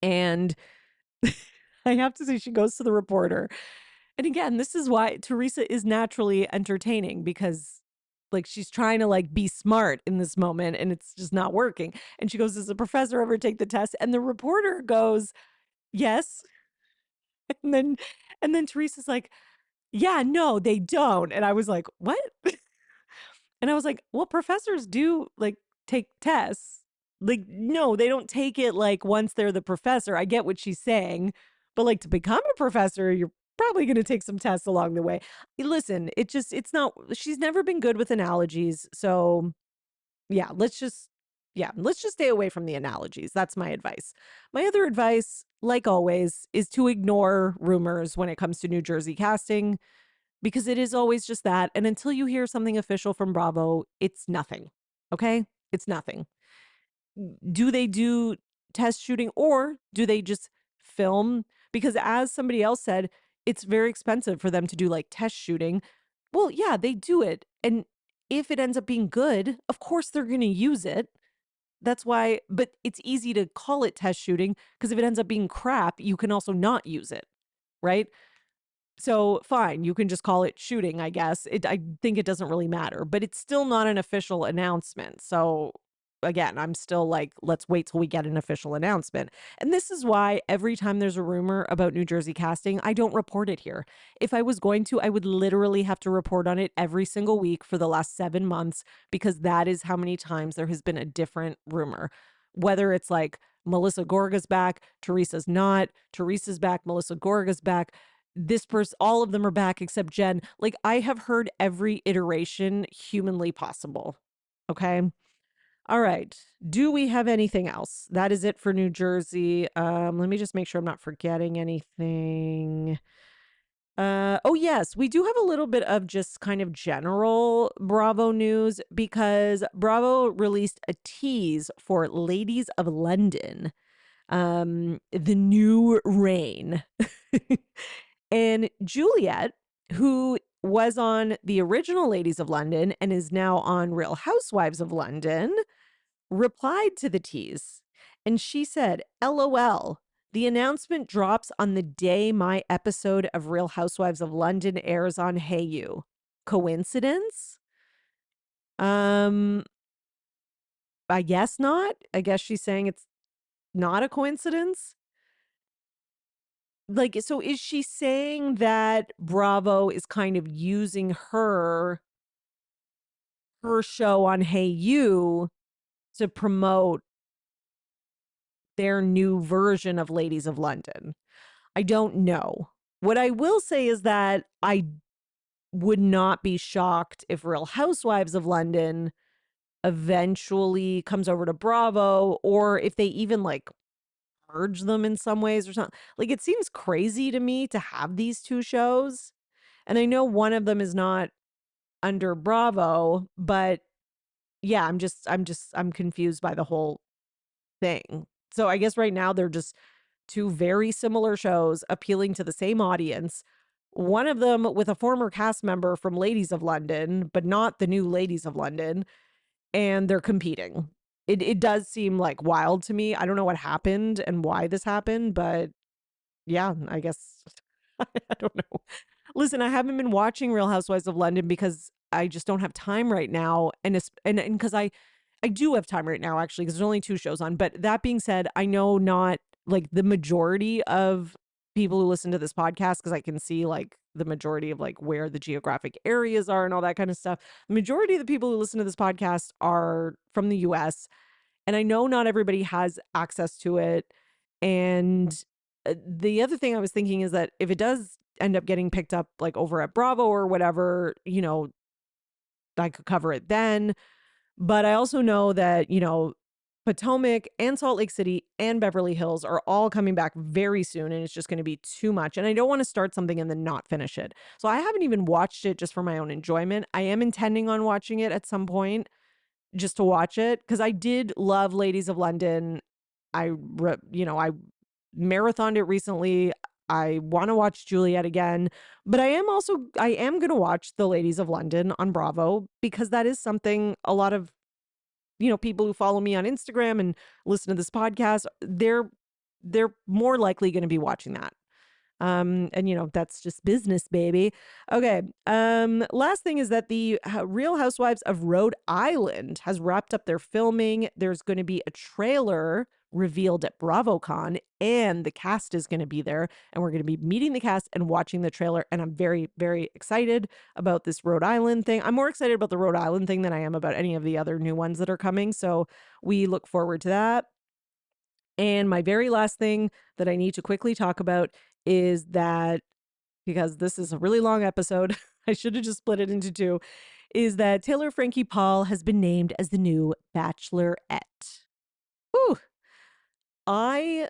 And I have to say, she goes to the reporter. And again, this is why Teresa is naturally entertaining, because, like, she's trying to, like, be smart in this moment and it's just not working. And she goes, does the professor ever take the test? And the reporter goes, yes. And then Teresa's like, yeah, no, they don't. And I was like, what? And I was like, well, professors do, like, take tests. Like, no, they don't take it, like, once they're the professor. I get what she's saying. But, like, to become a professor, you're probably going to take some tests along the way. Listen, it's not, she's never been good with analogies. So, yeah, let's just stay away from the analogies. That's my advice. My other advice, like always, is to ignore rumors when it comes to New Jersey casting, because it is always just that. And until you hear something official from Bravo, it's nothing. Okay? It's nothing. Do they do test shooting, or do they just film? Because as somebody else said, it's very expensive for them to do, like, test shooting. Well, yeah, they do it. And if it ends up being good, of course they're going to use it. That's why, but it's easy to call it test shooting, because if it ends up being crap, you can also not use it. Right? So fine, you can just call it shooting, I guess. I think it doesn't really matter, but it's still not an official announcement. So again, I'm still like, let's wait till we get an official announcement. And this is why every time there's a rumor about New Jersey casting, I don't report it here. If I was going to, I would literally have to report on it every single week for the last 7 months, because that is how many times there has been a different rumor. Whether it's like Melissa Gorga's back, Teresa's not, Teresa's back, Melissa Gorga's back, this person, all of them are back except Jen. Like, I have heard every iteration humanly possible. Okay. All right. Do we have anything else? That is it for New Jersey. Let me just make sure I'm not forgetting anything. Oh yes, we do have a little bit of just kind of general Bravo news, because Bravo released a tease for Ladies of London, the new reign. And Juliet, who was on the original Ladies of London and is now on Real Housewives of London, replied to the tease. And she said, LOL, the announcement drops on the day my episode of Real Housewives of London airs on Hey You. Coincidence? I guess not. I guess she's saying it's not a coincidence. Like, so is she saying that Bravo is kind of using her show on Hey You to promote their new version of Ladies of London? I don't know. What I will say is that I would not be shocked if Real Housewives of London eventually comes over to Bravo, or if they even, like, merge them in some ways or something. Like, it seems crazy to me to have these two shows. And I know one of them is not under Bravo, but yeah, I'm confused by the whole thing. So I guess right now they're just two very similar shows appealing to the same audience. One of them with a former cast member from Ladies of London, but not the new Ladies of London, and they're competing. It does seem like wild to me. I don't know what happened and why this happened, but yeah, I guess I don't know. Listen, I haven't been watching Real Housewives of London because I just don't have time right now, and because I do have time right now actually because there's only 2 shows on. But that being said, I know not like the majority of people who listen to this podcast, because I can see like the majority of like where the geographic areas are and all that kind of stuff. The majority of the people who listen to this podcast are from the US, and I know not everybody has access to it. And the other thing I was thinking is that if it does end up getting picked up like over at Bravo or whatever, I could cover it then. But I also know that, Potomac and Salt Lake City and Beverly Hills are all coming back very soon, and it's just going to be too much. And I don't want to start something and then not finish it. So I haven't even watched it just for my own enjoyment. I am intending on watching it at some point just to watch it because I did love Ladies of London. I marathoned it recently. I want to watch Juliet again, but I am going to watch the Ladies of London on Bravo because that is something a lot of people who follow me on Instagram and listen to this podcast, they're more likely going to be watching that. And that's just business, baby. Okay. Last thing is that the Real Housewives of Rhode Island has wrapped up their filming. There's going to be a trailer revealed at BravoCon, and the cast is going to be there, and we're going to be meeting the cast and watching the trailer. And I'm very, very excited about this Rhode Island thing. I'm more excited about the Rhode Island thing than I am about any of the other new ones that are coming. So we look forward to that. And my very last thing that I need to quickly talk about is that, because this is a really long episode, I should have just split it into 2, is that Taylor Frankie Paul has been named as the new Bachelorette. Whew. I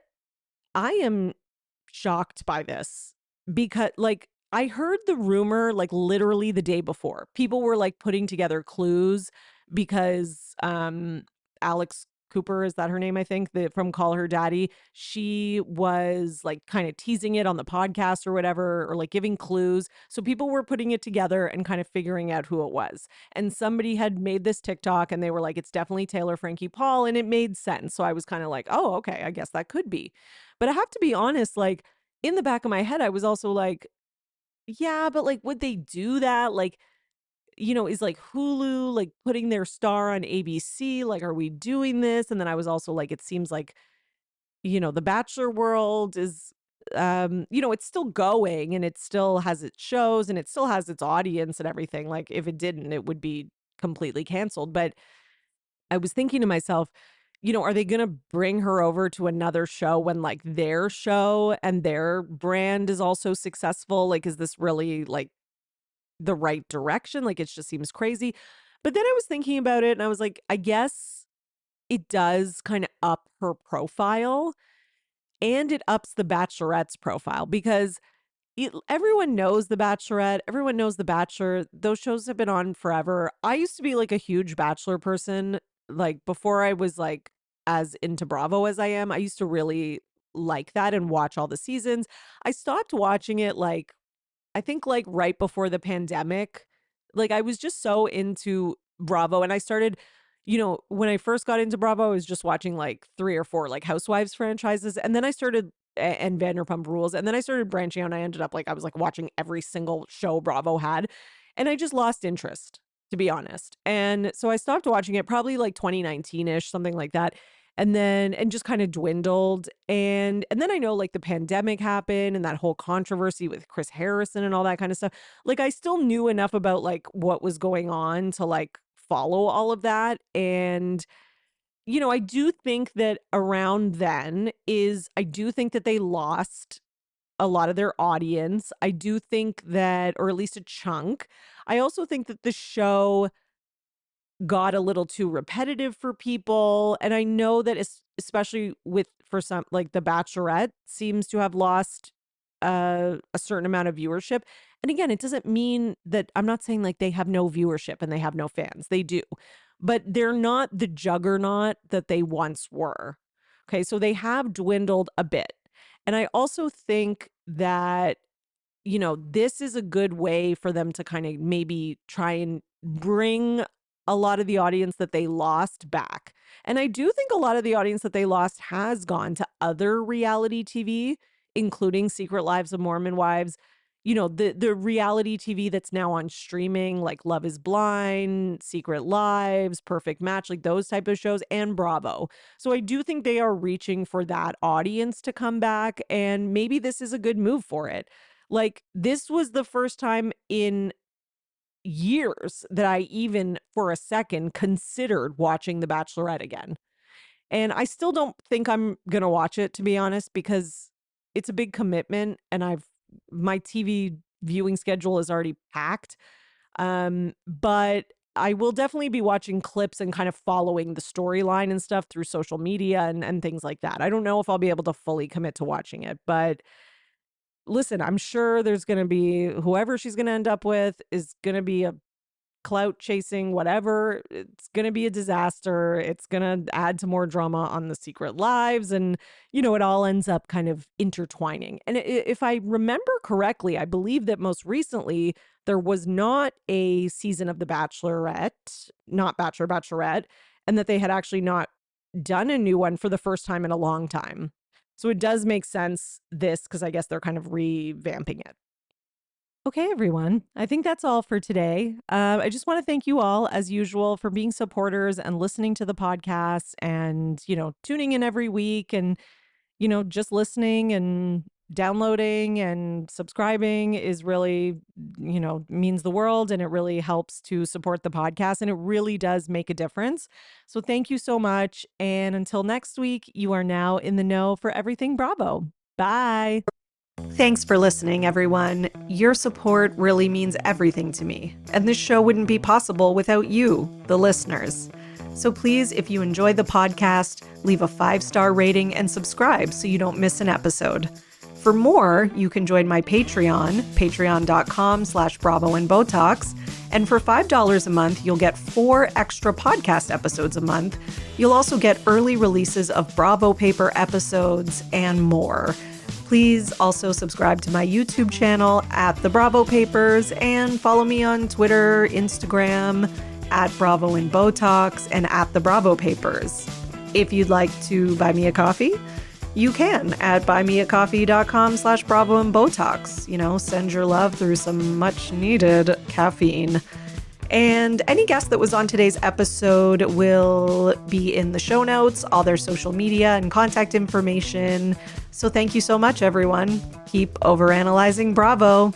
am shocked by this because like I heard the rumor like literally the day before. People were like putting together clues because Alex Cooper, is that her name? I think from Call Her Daddy. She was like kind of teasing it on the podcast or whatever, or like giving clues. So people were putting it together and kind of figuring out who it was. And somebody had made this TikTok and they were like, it's definitely Taylor Frankie Paul. And it made sense. So I was kind of like, oh, okay, I guess that could be. But I have to be honest, like in the back of my head, I was also like, yeah, but like, would they do that? Like, is like Hulu like putting their star on ABC? Like, are we doing this? And then I was also like, it seems like, the Bachelor world is, it's still going and it still has its shows and it still has its audience and everything. Like, if it didn't, it would be completely canceled. But I was thinking to myself, are they going to bring her over to another show when like their show and their brand is also successful? Like, is this really like the right direction? Like, it just seems crazy. But then I was thinking about it and I was like, I guess it does kind of up her profile, and it ups the Bachelorette's profile because everyone knows The Bachelorette, everyone knows The Bachelor. Those shows have been on forever. I used to be like a huge Bachelor person, like before I was like as into Bravo as I am. I used to really like that and watch all the seasons. I stopped watching it like I think like right before the pandemic. Like I was just so into Bravo, and I started, when I first got into Bravo, I was just watching like 3 or 4 like Housewives franchises, and then I started and Vanderpump Rules, and then I started branching out and I ended up like I was like watching every single show Bravo had, and I just lost interest, to be honest. And so I stopped watching it probably like 2019-ish, something like that. And just kind of dwindled. And then I know like the pandemic happened and that whole controversy with Chris Harrison and all that kind of stuff. Like I still knew enough about like what was going on to like follow all of that. And I do think that around then I do think that they lost a lot of their audience. I do think that, or at least a chunk. I also think that the show got a little too repetitive for people. And I know that especially for some, like The Bachelorette seems to have lost a certain amount of viewership. And again, it doesn't mean that I'm not saying like they have no viewership and they have no fans. They do, but they're not the juggernaut that they once were. Okay. So they have dwindled a bit. And I also think that, this is a good way for them to kind of maybe try and bring a lot of the audience that they lost back. And I do think a lot of the audience that they lost has gone to other reality TV, including Secret Lives of Mormon Wives. The reality TV that's now on streaming, like Love is Blind, Secret Lives, Perfect Match, like those type of shows, and Bravo. So I do think they are reaching for that audience to come back, and maybe this is a good move for it. Like, this was the first time in years that I even for a second considered watching The Bachelorette again. And I still don't think I'm going to watch it, to be honest, because it's a big commitment and my TV viewing schedule is already packed. But I will definitely be watching clips and kind of following the storyline and stuff through social media and things like that. I don't know if I'll be able to fully commit to watching it, but listen, I'm sure there's going to be whoever she's going to end up with is going to be a clout chasing, whatever. It's going to be a disaster. It's going to add to more drama on the Secret Lives. And, it all ends up kind of intertwining. And if I remember correctly, I believe that most recently there was not a season of The Bachelorette, not Bachelor, Bachelorette, and that they had actually not done a new one for the first time in a long time. So it does make sense, because I guess they're kind of revamping it. Okay, everyone. I think that's all for today. I just want to thank you all, as usual, for being supporters and listening to the podcast and, tuning in every week and, just listening and downloading and subscribing is really, means the world, and it really helps to support the podcast, and it really does make a difference. So thank you so much. And until next week, you are now in the know for everything Bravo. Bye. Thanks for listening, everyone. Your support really means everything to me, and this show wouldn't be possible without you, the listeners. So please, if you enjoy the podcast, leave a 5-star rating and subscribe so you don't miss an episode. For more, you can join my Patreon, patreon.com/Bravo and And for $5 a month, you'll get 4 extra podcast episodes a month. You'll also get early releases of Bravo Paper episodes and more. Please also subscribe to my YouTube channel at The Bravo Papers and follow me on Twitter, Instagram, at Bravo and Botox and at The Bravo Papers. If you'd like to buy me a coffee, you can at buymeacoffee.com/Bravo and Botox. Send your love through some much needed caffeine. And any guest that was on today's episode will be in the show notes, all their social media and contact information. So thank you so much, everyone. Keep overanalyzing Bravo.